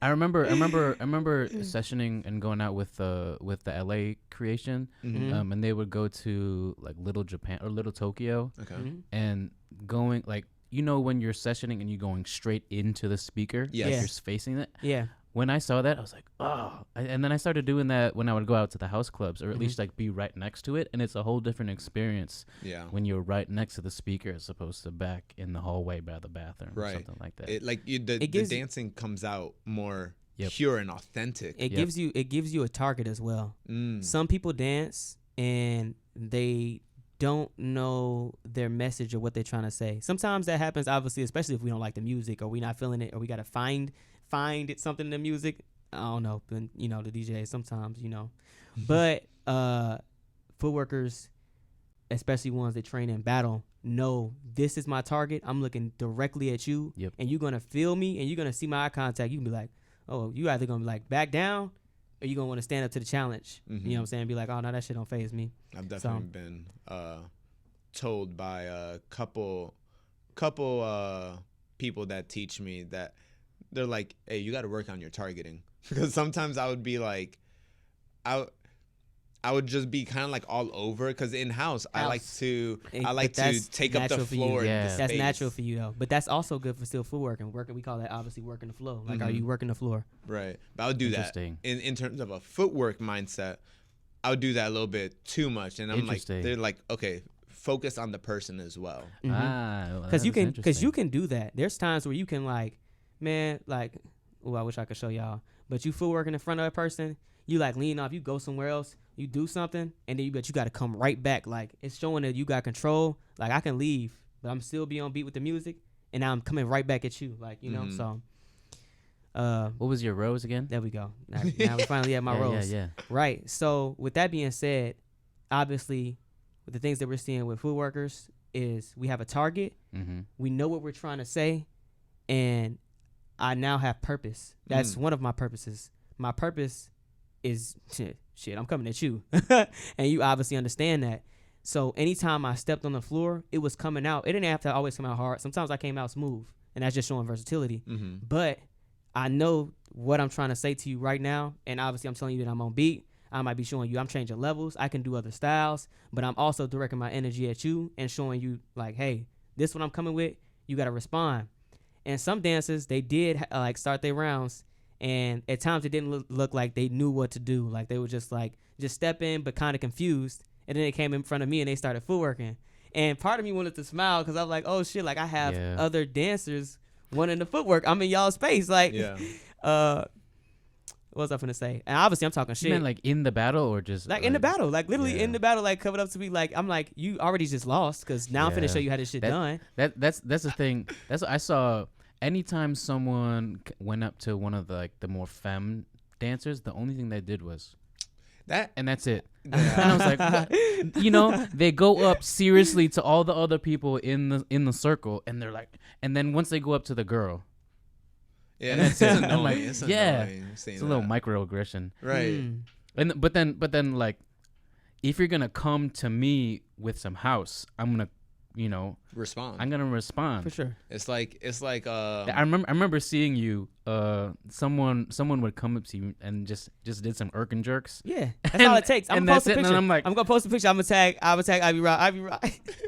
I remember sessioning and going out with the LA creation, and they would go to like Little Japan or Little Tokyo, and going like, you know, when you're sessioning and you're going straight into the speaker, Yes. like Yeah. you're facing it. Yeah. When I saw that, I was like, oh. And then I started doing that when I would go out to the house clubs, or at least like be right next to it, and it's a whole different experience. Yeah. When you're right next to the speaker as opposed to back in the hallway by the bathroom, or Right. something like that. The gives- dancing comes out more Yep. pure and authentic. It gives you a target as well. Some people dance and they don't know their message or what they're trying to say. Sometimes that happens, obviously, especially if we don't like the music or we're not feeling it, or we got to find it something in the music. I don't know, but you know, the DJ sometimes, you know. But footworkers, especially ones that train in battle, know this is my target. I'm looking directly at you, and you're gonna feel me, and you're gonna see my eye contact. You can be like, oh, you either gonna be like back down, or you gonna want to stand up to the challenge. You know what I'm saying? Be like, oh no, that shit don't faze me. I've definitely been told by a couple people that teach me that they're like, hey, you got to work on your targeting. Because sometimes I would be like, I would just be kind of like all over. Because in house, I like to take up the floor. That's natural for you though. But that's also good for still footwork and working. We call that obviously working the flow. Like, are you working the floor? Right. But I would do that in terms of a footwork mindset. I would do that a little bit too much, and I'm like, they're like, okay, focus on the person as well. Because you can do that. There's times where you can like, man, like, oh, I wish I could show y'all. But you footworking in front of a person, you like lean off, you go somewhere else, you do something, and then you got to come right back. Like, it's showing that you got control. Like, I can leave, but I'm still be on beat with the music, and now I'm coming right back at you. Like, you know, so. What was your rose again? There we go. Now we finally have my rose. Yeah. Right. So with that being said, obviously, with the things that we're seeing with footworkers is we have a target. We know what we're trying to say, and I now have purpose. That's one of my purposes. my purpose is shit. I'm coming at you, and you obviously understand that. So anytime I stepped on the floor, it was coming out. It didn't have to always come out hard. Sometimes I came out smooth, and that's just showing versatility. Mm-hmm. But I know what I'm trying to say to you right now, and obviously I'm telling you that I'm on beat. I might be showing you I'm changing levels. I can do other styles, but I'm also directing my energy at you and showing you like, hey, this one I'm coming with. You got to respond. And some dancers, they did like start their rounds, and at times it didn't look like they knew what to do. Like they were just step in, but kind of confused. And then they came in front of me and they started footworking. And part of me wanted to smile because I'm like, oh shit, like I have other dancers wanting to footwork. I'm in y'all space. Like, what was I finna say? And obviously I'm talking shit. You meant like in the battle or just like in the battle, like literally in the battle, like coming up to me, like I'm like, you already just lost because now I'm finna show you how this shit done. That's the thing. That's what I saw. Anytime someone went up to one of the more femme dancers, the only thing they did was that, and that's it. And I was like, what? You know, they go up seriously to all the other people in the circle, and they're like, and then once they go up to the girl, and that's it. I'm like, it's it's a little microaggression, right? And but then like, if you're gonna come to me with some house, I'm gonna, respond. I'm gonna respond for sure. It's like I remember seeing you. Someone would come up to you and just did some irk and jerks. Yeah, that's all it takes. I'm and gonna post that's a it. picture. And I'm like, I'm gonna post a picture. I'm gonna tag Ivy Rah.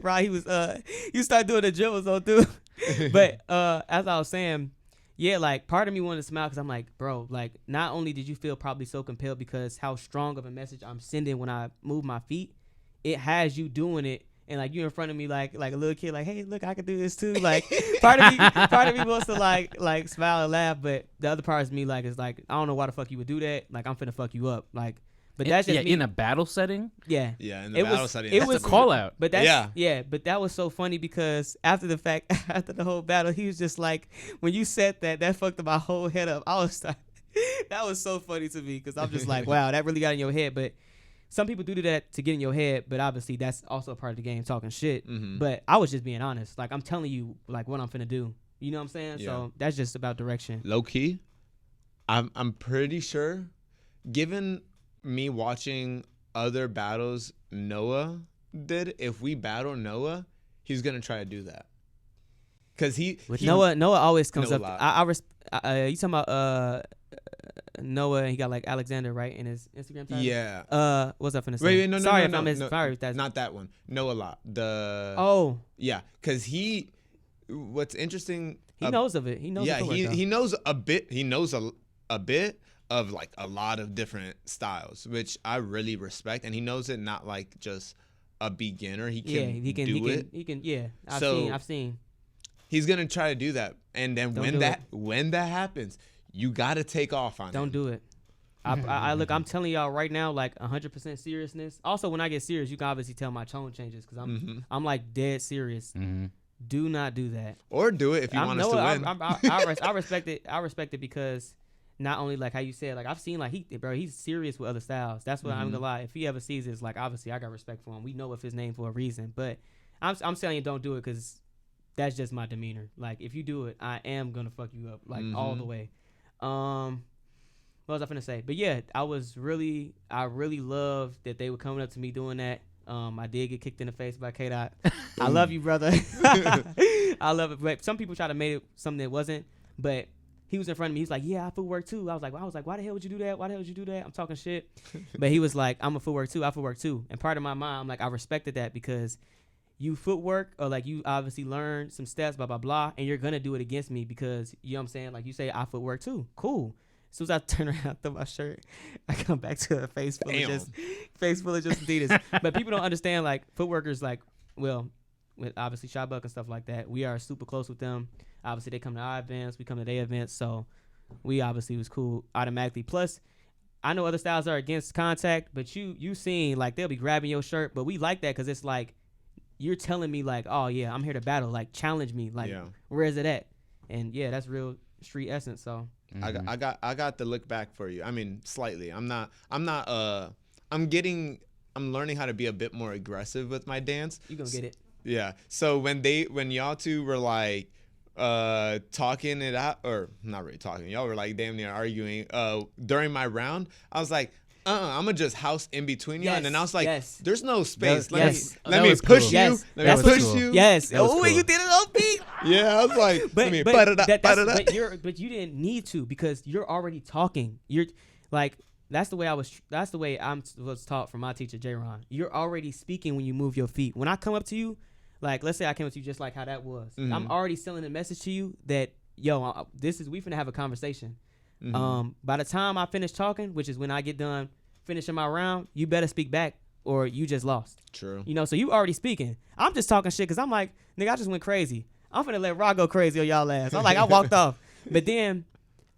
Rah, he was you start doing the dribbles on through. But as I was saying, yeah, like part of me wanted to smile because I'm like, bro, like not only did you feel probably so compelled because how strong of a message I'm sending when I move my feet, it has you doing it. And like you in front of me, like a little kid, like, hey, look, I can do this too. Like part of me wants to like smile and laugh, but the other part of me like is like, I don't know why the fuck you would do that. Like I'm finna fuck you up. Like, but that's just me. In a battle setting. Yeah, in the battle setting. It was a call out. But that's but that was so funny because after the whole battle, he was just like, when you said that fucked my whole head up. I was like, that was so funny to me because I'm just like, wow, that really got in your head, but. Some people do that to get in your head, but obviously that's also a part of the game, talking shit. Mm-hmm. But I was just being honest. Like, I'm telling you, like, what I'm finna do. You know what I'm saying? Yeah. So that's just about direction. Low key, I'm pretty sure, given me watching other battles Noah did, if we battle Noah, he's gonna try to do that. Cause Noah always comes up. I you talking about Noah? He got like Alexander right in his Instagram title. Yeah. What's up in the Wait, no. Sorry if that's not that one. Noah lot. Yeah, cause what's interesting. He knows of it. He knows. Yeah, he knows a bit. He knows a bit of like a lot of different styles, which I really respect, and he knows it not like just a beginner. He can do it. He can. Yeah, I've seen. He's gonna try to do that, and then when that happens, you gotta take off on it. Don't do it. I look. I'm telling y'all right now, like 100% seriousness. Also, when I get serious, you can obviously tell my tone changes because I'm like dead serious. Mm-hmm. Do not do that. Or do it if you want us to win. I respect it. I respect it because not only like how you said, like I've seen like he's serious with other styles. That's what I'm gonna lie. If he ever sees this, like obviously I got respect for him. We know of his name for a reason, but I'm telling you, don't do it because. That's just my demeanor. Like, if you do it, I am going to fuck you up, like, all the way. What was I finna say? But, yeah, I really loved that they were coming up to me doing that. I did get kicked in the face by K-Dot. I love you, brother. I love it. But some people try to make it something that wasn't. But he was in front of me. He's like, yeah, I footwork, too. I was like, why the hell would you do that? Why the hell would you do that? I'm talking shit. But he was like, I'm a footwork, too. I footwork, too. And part of my mind, I'm like, I respected that because you footwork or like you obviously learn some steps, blah, blah, blah, and you're going to do it against me because, you know what I'm saying? Like you say, I footwork too. Cool. As soon as I turn around, throw my shirt, I come back to a face full of just Adidas. But people don't understand like footworkers, like, well, with obviously Shybuck and stuff like that, we are super close with them. Obviously they come to our events, we come to their events. So we obviously was cool automatically. Plus, I know other styles are against contact, but you seen like they'll be grabbing your shirt, but we like that because it's like, you're telling me like, oh yeah, I'm here to battle, like challenge me, like where is it at? And yeah, that's real street essence. So I got the look back for you. I mean, slightly. I'm learning how to be a bit more aggressive with my dance. You gonna get it. Yeah. So when y'all two were like, talking it out, or not really talking. Y'all were like damn near arguing. During my round, I was like, I'm gonna just house in between you, and then I was like, there's no space. Let me push cool. you. Yes. Let me push cool. you. Yes. That was Oh, cool. you did it on beat. Yeah, I was like, But you didn't need to because you're already talking. You're like that's the way I was taught from my teacher Qron. You're already speaking when you move your feet. When I come up to you, like let's say I came up to you just like how that was. Mm-hmm. I'm already selling a message to you that we finna have a conversation. Mm-hmm. By the time I finish talking, which is when I get done finishing my round, you better speak back or you just lost. True. You know, so you already speaking. I'm just talking shit because I'm like, nigga, I just went crazy. I'm finna let Rah go crazy on y'all ass. I'm like, I walked off. But then,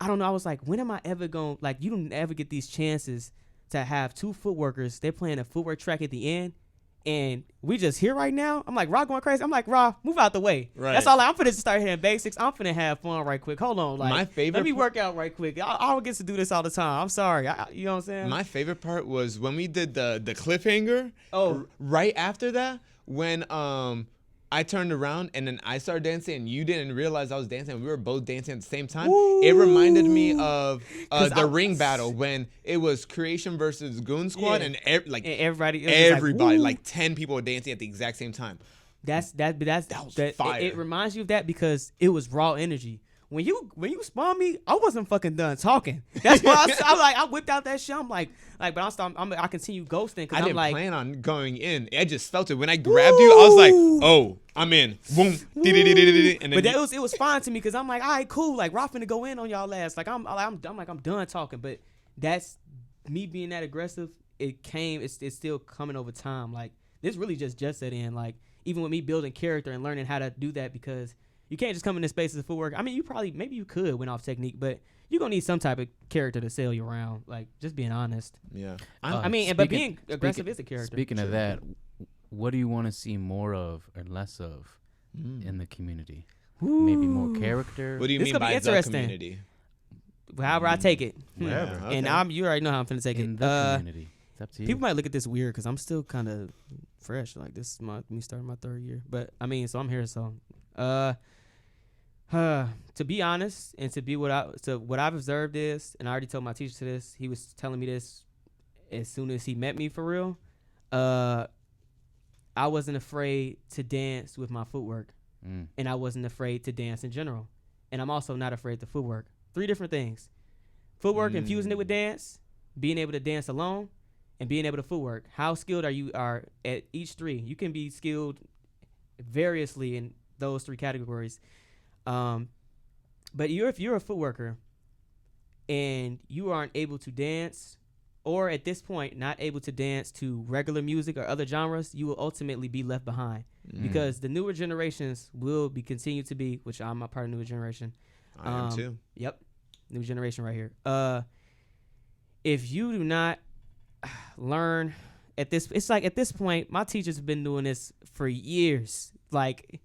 I don't know, I was like, when am I ever going, like, you don't ever get these chances to have two footworkers. They're playing a footwork track at the end. And we just here right now. I'm like, Rah going crazy. I'm like, Rah, move out the way. Right. That's all. I'm finna just start hitting basics. I'm finna have fun right quick. Hold on. Like, My favorite let me work out right quick. I don't get to do this all the time. I'm sorry. You know what I'm saying? My favorite part was when we did the cliffhanger. Oh. Right after that, when I turned around and then I started dancing and you didn't realize I was dancing. We were both dancing at the same time. Woo. It reminded me of the ring battle when it was Creation versus Goon Squad, Yeah. and everybody, it was everybody, woo. like 10 people were dancing at the exact same time. That was fire. It reminds you of that because it was raw energy. When you spawned me, I wasn't fucking done talking. That's why I whipped out that shit. I'm like, but I continue ghosting because I I'm didn't like, plan on going in. I just felt it when I grabbed you. I was like, oh, I'm in. Boom. And but then it was fine to me because I'm like, all right, cool. Like Rah finna go in on y'all ass. Like I'm done talking. But that's me being that aggressive. It's still coming over time. Like this really just set in. Like even with me building character and learning how to do that because you can't just come in this space as a footwork. I mean, maybe you could win off technique, but you're going to need some type of character to sell you around. Like, just being honest. yeah. But being aggressive is a character. Speaking of that, what do you want to see more of or less of in the community? Ooh. Maybe more character? What do you This mean gonna be by the interesting. community? However I take it. Whatever. Okay. And you already know how I'm finna take in it. the community. It's up to you. People might look at this weird because I'm still kind of fresh. Like, this is me starting my third year. But, I mean, so I'm here, so... to be honest, and to be what I've observed is, and I already told my teacher this. He was telling me this as soon as he met me for real. I wasn't afraid to dance with my footwork, and I wasn't afraid to dance in general, and I'm also not afraid to footwork. 3 different things: footwork, infusing it with dance, being able to dance alone, and being able to footwork. How skilled are you at each 3? You can be skilled variously in those 3 categories. But if you're a footworker and you aren't able to dance, or at this point not able to dance to regular music or other genres, you will ultimately be left behind because the newer generations will continue to be, which I'm a part of the newer generation. I am too. Yep, new generation right here. If you do not learn at this point, my teachers have been doing this for years. Like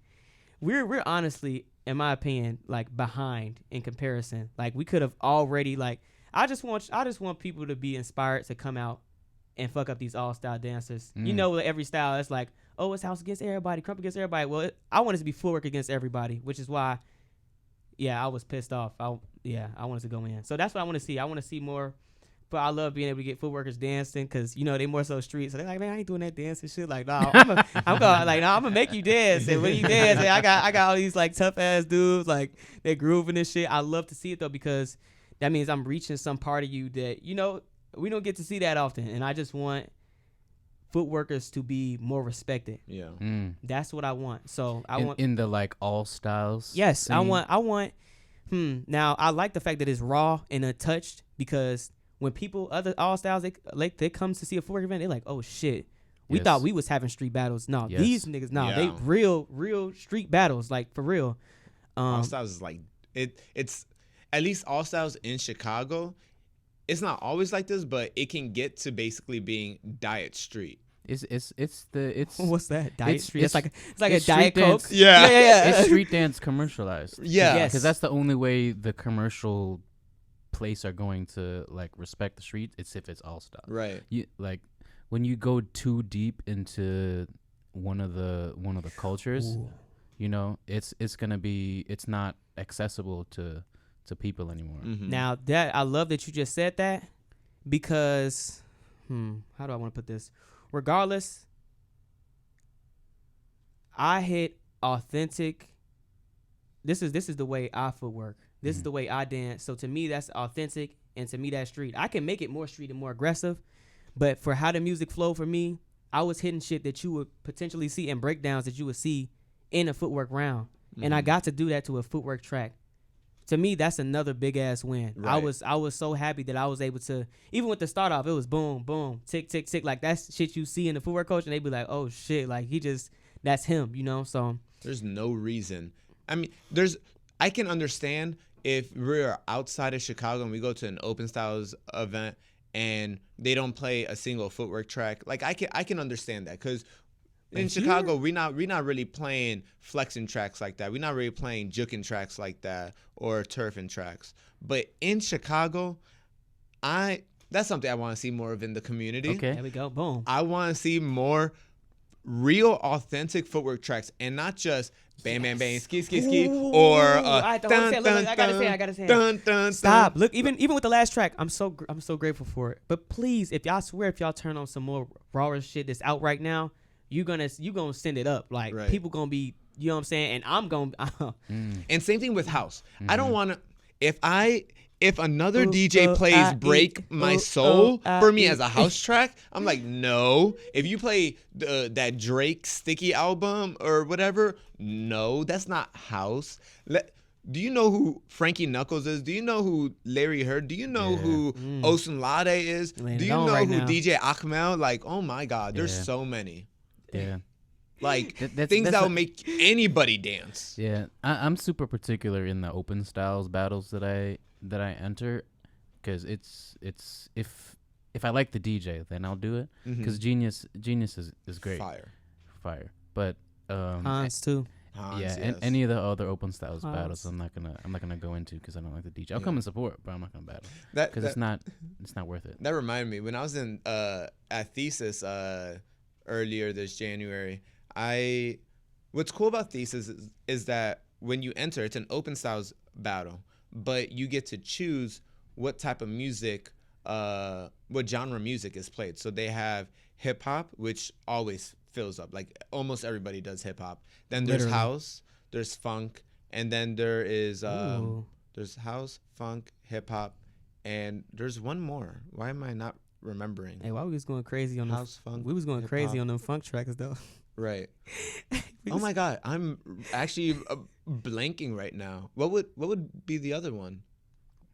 we're honestly, in my opinion, like behind in comparison. Like we could have already I just want people to be inspired to come out and fuck up these all-style dancers. You know, every style it's like, oh, it's house against everybody, crump against everybody. Well, I want it to be footwork against everybody, which is why, I was pissed off. I wanted to go in. So that's what I want to see. I want to see more. But I love being able to get footworkers dancing because, they more so street. So they're like, man, I ain't doing that dancing shit. Like, no, I'm gonna make you dance. And when you dance, I got all these like tough ass dudes, like they're grooving and shit. I love to see it though because that means I'm reaching some part of you that, we don't get to see that often. And I just want footworkers to be more respected. Yeah. That's what I want. So I want in the like all styles. Yes, scene? I want. Now I like the fact that it's raw and untouched because when people other all styles they come to see a footwork event, they're like, oh shit, we thought we was having street battles. No, these niggas, they real street battles, like for real. All Styles is like it's at least All Styles in Chicago. It's not always like this, but it can get to basically being diet street. It's What's that? Diet it's- street? It's like a it's Diet street Coke. dance. Yeah. it's street dance commercialized. Yeah. Yes. Because that's the only way the commercial place are going to like respect the street. It's if it's all style. Right. You like when you go too deep into one of the cultures, You know, it's not accessible to people anymore. Mhm. Now that I love that you just said that, because how do I want to put this? Regardless, I hit authentic. This is the way I footwork. This is the way I dance. So to me, that's authentic, and to me, that's street. I can make it more street and more aggressive, but for how the music flowed for me, I was hitting shit that you would potentially see and breakdowns that you would see in a footwork round, and I got to do that to a footwork track. To me, that's another big ass win. Right. I was so happy that I was able to, even with the start off, it was boom, boom, tick, tick, tick. Like that's shit you see in the footwork coach, and they be like, oh shit, like that's him, you know. So There's no reason. I mean, I can understand if we're outside of Chicago and we go to an open styles event and they don't play a single footwork track. Like I can understand that, because in Chicago we're not really playing flexing tracks like that. We're not really playing juking tracks like that or turfing tracks. But in Chicago, that's something I want to see more of in the community. Okay. there we go, boom. I want to see more real authentic footwork tracks, and not just bang bang bang ski ski ski or I gotta say dun dun. Stop. Look, even with the last track, I'm so grateful for it. But please, if y'all turn on some more rawer shit that's out right now, you gonna send it up. Like Right. people gonna be, you know what I'm saying? And I'm gonna And same thing with house. I don't want to. If another DJ plays "Break My Soul" for me as a house track, I'm like, no. If you play that Drake Sticky album or whatever, no, that's not house. Do you know who Frankie Knuckles is? Do you know who Larry Heard? Do you know who Osun Lade is? Laying Do it you on know right who now. DJ Akmel? Like, oh my God, there's Yeah. so many. Yeah. Like That's things that will a- make anybody dance. Yeah, I'm super particular in the open styles battles that I enter, because it's if I like the DJ, then I'll do it, because Genius is great, fire. But Hans too. Hans, yeah, yes. and any of the other open styles Hans. battles, I'm not gonna go into, because I don't like the DJ. I'll come and support, but I'm not gonna battle, That- because it's not worth it. That reminded me, when I was in at Thesis earlier this January, what's cool about Thesis is that when you enter, it's an open styles battle, but you get to choose what type of music, what genre music is played. So they have hip hop, which always fills up. Like almost everybody does hip hop. Then there's Literally. house, there's funk, and then there is Ooh. there's house, funk, hip hop, and there's one more. Why am I not remembering? Hey, why we was going crazy on House funk. we was going crazy hip-hop. on them funk tracks though. Right. Oh my God, I'm actually blanking right now. What would be the other one?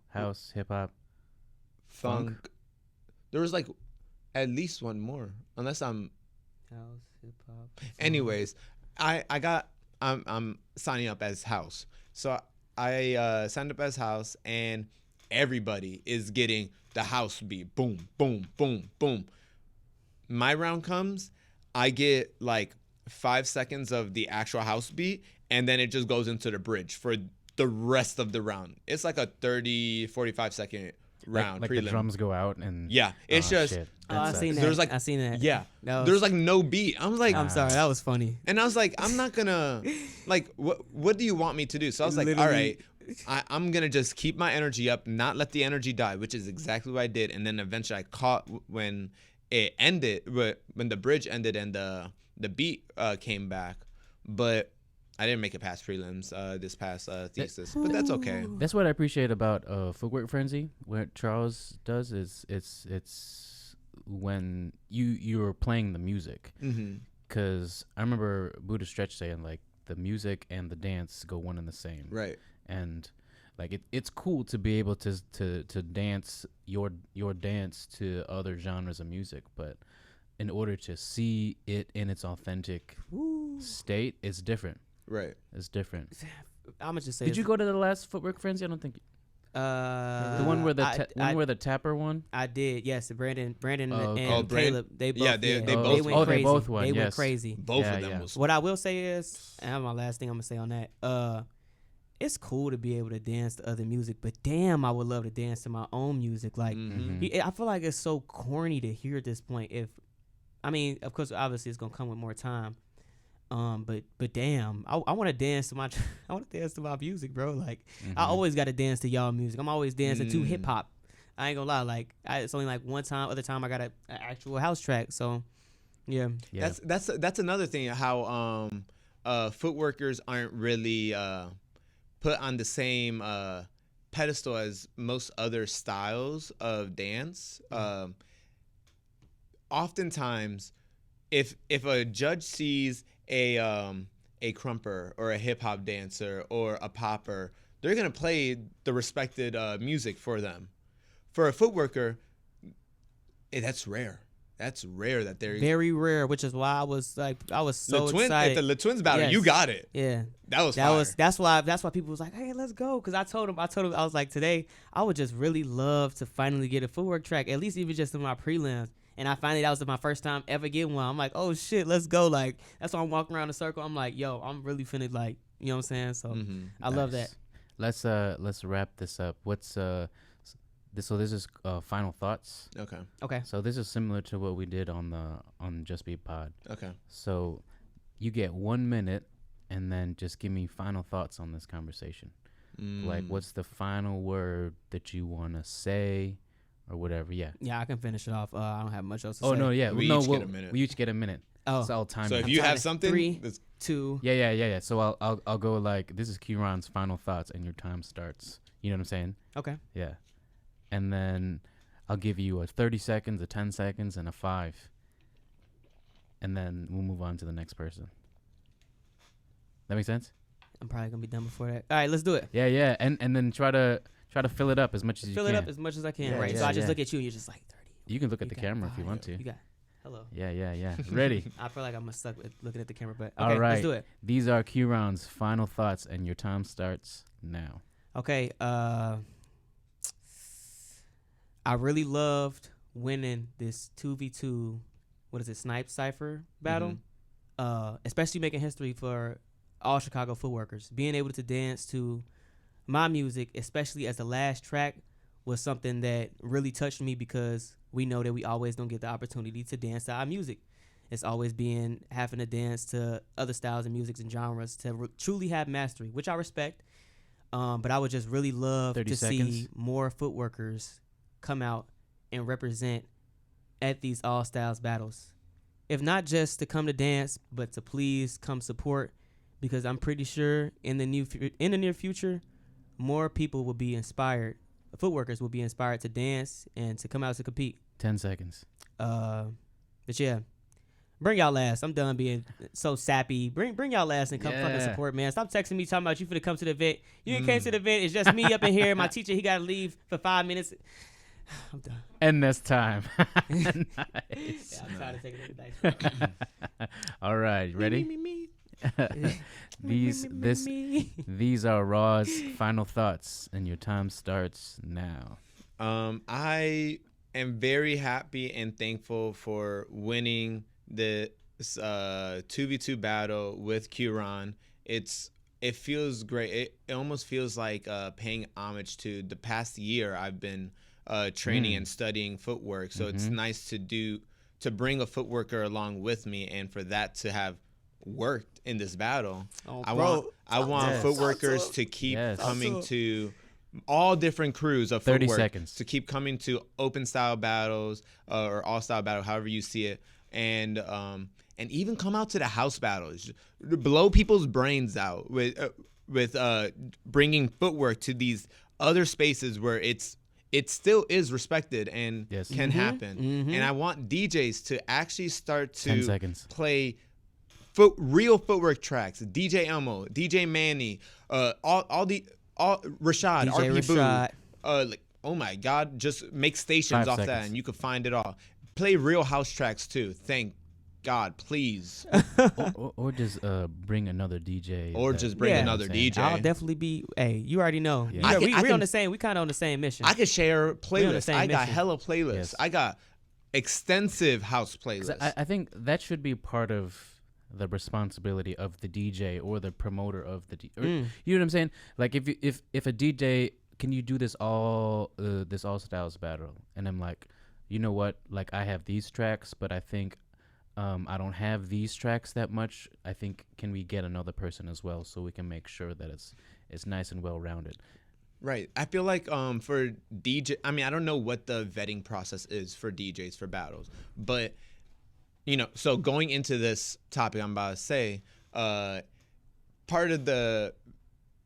House, hip hop. Funk. There was like at least one more, unless I'm. House, hip hop. Anyways, I'm signing up as house. So I signed up as house, and everybody is getting the house beat. Boom, boom, boom, boom. My round comes, I get like 5 seconds of the actual house beat, and then it just goes into the bridge for the rest of the round. It's like a 45 second round. Like prelim. the drums go out and Yeah, it's just shit. Oh, That I sucks. seen that. There's like- I seen that. yeah. That was- There's like no beat. I'm like, I'm sorry, that was funny. and I was like, I'm not gonna, like, what do you want me to do? So I was like, all Literally. right, I'm gonna just keep my energy up, not let the energy die, which is exactly what I did. And then eventually I caught when it ended, when the bridge ended and the beat came back, but I didn't make it past prelims this past thesis, but that's okay. That's what I appreciate about Footwork Frenzy. What Charles does is it's when you're playing the music. Mm-hmm. Because I remember Buddha Stretch saying like the music and the dance go one and the same. Right. And like it's cool to be able to dance your dance to other genres of music, but in order to see it in its authentic state, it's different. Right. It's different. I'm gonna just say. Did you go to the last Footwork Frenzy? I don't think the one where where the tapper won. I did. Yes, Brandon Oh, and okay. Oh, Caleb. They both. yeah, they Oh, both went oh, crazy. they both won. They went Yes. crazy. Both Yeah, of them yeah. was. What I will say is, and my last thing I'm gonna say on that, it's cool to be able to dance to other music, but damn, I would love to dance to my own music. Like, Mhm. I feel like it's so corny to hear at this point. Of course, obviously, it's gonna come with more time. But damn, I want to dance to my I want to dance to my music, bro. Like I always got to dance to y'all music. I'm always dancing to hip hop. I ain't gonna lie, like it's only like one time, other time I got a actual house track. So yeah. That's another thing. How footworkers aren't really put on the same pedestal as most other styles of dance. Oftentimes, if a judge sees a crumper or a hip hop dancer or a popper, they're gonna play the respected music for them. For a footworker, that's rare. That's rare that they're very rare, which is why I was so excited. At the Le Twins battle, Yes. you got it. Yeah, that was fire. That's why people was like, hey, let's go. Because I told him I was like, today I would just really love to finally get a footwork track, at least even just in my prelims. And I finally, that was my first time ever getting one. I'm like, oh shit, let's go. Like that's why I'm walking around the circle. I'm like, yo, I'm really finna like, you know what I'm saying? So I love that. Let's wrap this up. What's this is final thoughts. Okay. So this is similar to what we did on Just Be Pod. Okay. So you get 1 minute, and then just give me final thoughts on this conversation. Like, what's the final word that you want to say, or whatever? Yeah. Yeah, I can finish it off. I don't have much else to say. Oh no, yeah. We each get a minute. We each get a minute. Oh. It's all time. So if you have something, 3, 2. Yeah. So I'll go like, this is Qron's final thoughts, and your time starts. You know what I'm saying? Okay. Yeah. And then I'll give you a 30 seconds, a 10 seconds, and a 5. And then we'll move on to the next person. That make sense? I'm probably gonna be done before that. All right, let's do it. Yeah. And then try to fill it up as much as you can. Fill it up as much as I can. Yeah, right. yeah, so I just yeah. look at you and you're just like 30. You can look at the camera if you want to. You got hello. Yeah. Ready? I feel like I'm stuck with looking at the camera, but okay, All right. let's do it. These are Qron's final thoughts, and your time starts now. Okay, I really loved winning this 2v2, Snipe Cypher battle, especially making history for all Chicago footworkers. Being able to dance to my music, especially as the last track, was something that really touched me, because we know that we always don't get the opportunity to dance to our music. It's always having to dance to other styles of music and genres to truly have mastery, which I respect. But I would just really love to see more footworkers come out and represent at these all styles battles. If not just to come to dance, but to please come support, because I'm pretty sure in the near future, more people will be inspired. Footworkers will be inspired to dance and to come out to compete. 10 seconds. But yeah, bring y'all last. I'm done being so sappy. Bring y'all last and come fucking support, man. Stop texting me talking about you finna come to the event. You ain't came to the event. It's just me up in here. My teacher, he gotta leave for 5 minutes. I'm done. And this time. Nice. Yeah, I'm tired of taking the dice. All right, ready? Me. These are Rah's final thoughts, and your time starts now. I am very happy and thankful for winning this 2v2 battle with Qron. It feels great. It almost feels like paying homage to the past year I've been training and studying footwork. So it's nice to bring a footworker along with me, and for that to have worked in this battle. I want footworkers to keep coming to all different crews of 30 footwork, seconds to keep coming to open style battles or all style battle, however you see it, and even come out to the house battles, blow people's brains out with bringing footwork to these other spaces where it still is respected and can happen. And I want DJs to actually start to play real footwork tracks. DJ Elmo, DJ Manny, Rashad, DJ RP Boo. Like, oh my God, just make stations off that and you can find it all. Play real house tracks too. Thank God, please. or just bring another DJ. Or just bring another DJ. I'll definitely be. Hey, you already know. Yeah. We on the same. We kind of on the same mission. I could share playlists. I got mission. hella playlists. Yes. I got extensive house playlists. I think that should be part of the responsibility of the DJ or the promoter of the DJ. You know what I'm saying? Like if a DJ, can you do this all styles battle? And I'm like, you know what? Like I have these tracks, but I think I don't have these tracks that much. I think, can we get another person as well so we can make sure that it's nice and well rounded. Right. I feel like for DJ, I mean, I don't know what the vetting process is for DJs for battles, but so going into this topic I'm about to say, part of the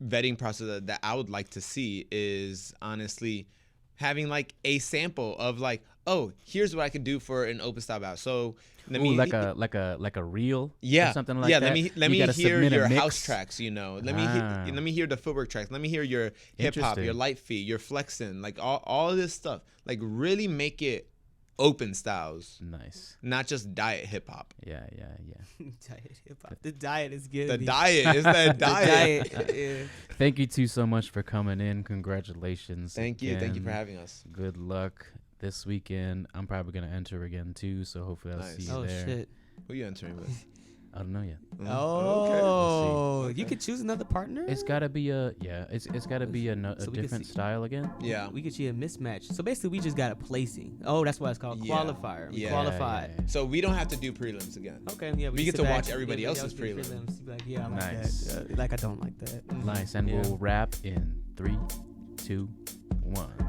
vetting process that I would like to see is honestly having like a sample of like, oh, here's what I could do for an open style battle. So let me like a reel, yeah, or something like yeah. that. Let me hear your mix. house tracks. Let me hear the footwork tracks. Let me hear your hip hop, your light feet, your flexing, like all of this stuff. Like really make it open styles. Nice. Not just diet hip hop. Yeah. Diet hip hop. The diet is good. The diet is that diet. Yeah. Thank you two so much for coming in. Congratulations. Thank you again. for having us. Good luck this weekend. I'm probably gonna enter again too, so hopefully I'll Nice. see you Oh there. shit. Who you entering with? I don't know yet. Oh, Okay. you could choose another partner. It's gotta be it's gotta be a So we can different see- style again. Yeah. We could see a mismatch. So basically, we just got a placing. Oh, that's why it's called Yeah. qualifier. We Yeah. qualified. Yeah. So we don't have to do prelims again. Okay, yeah. We get sit to back, watch everybody yeah, else's do prelims. You be like, yeah, I like Nice. that. Like I don't like that. Nice, and Yeah. we'll wrap in 3, 2, 1.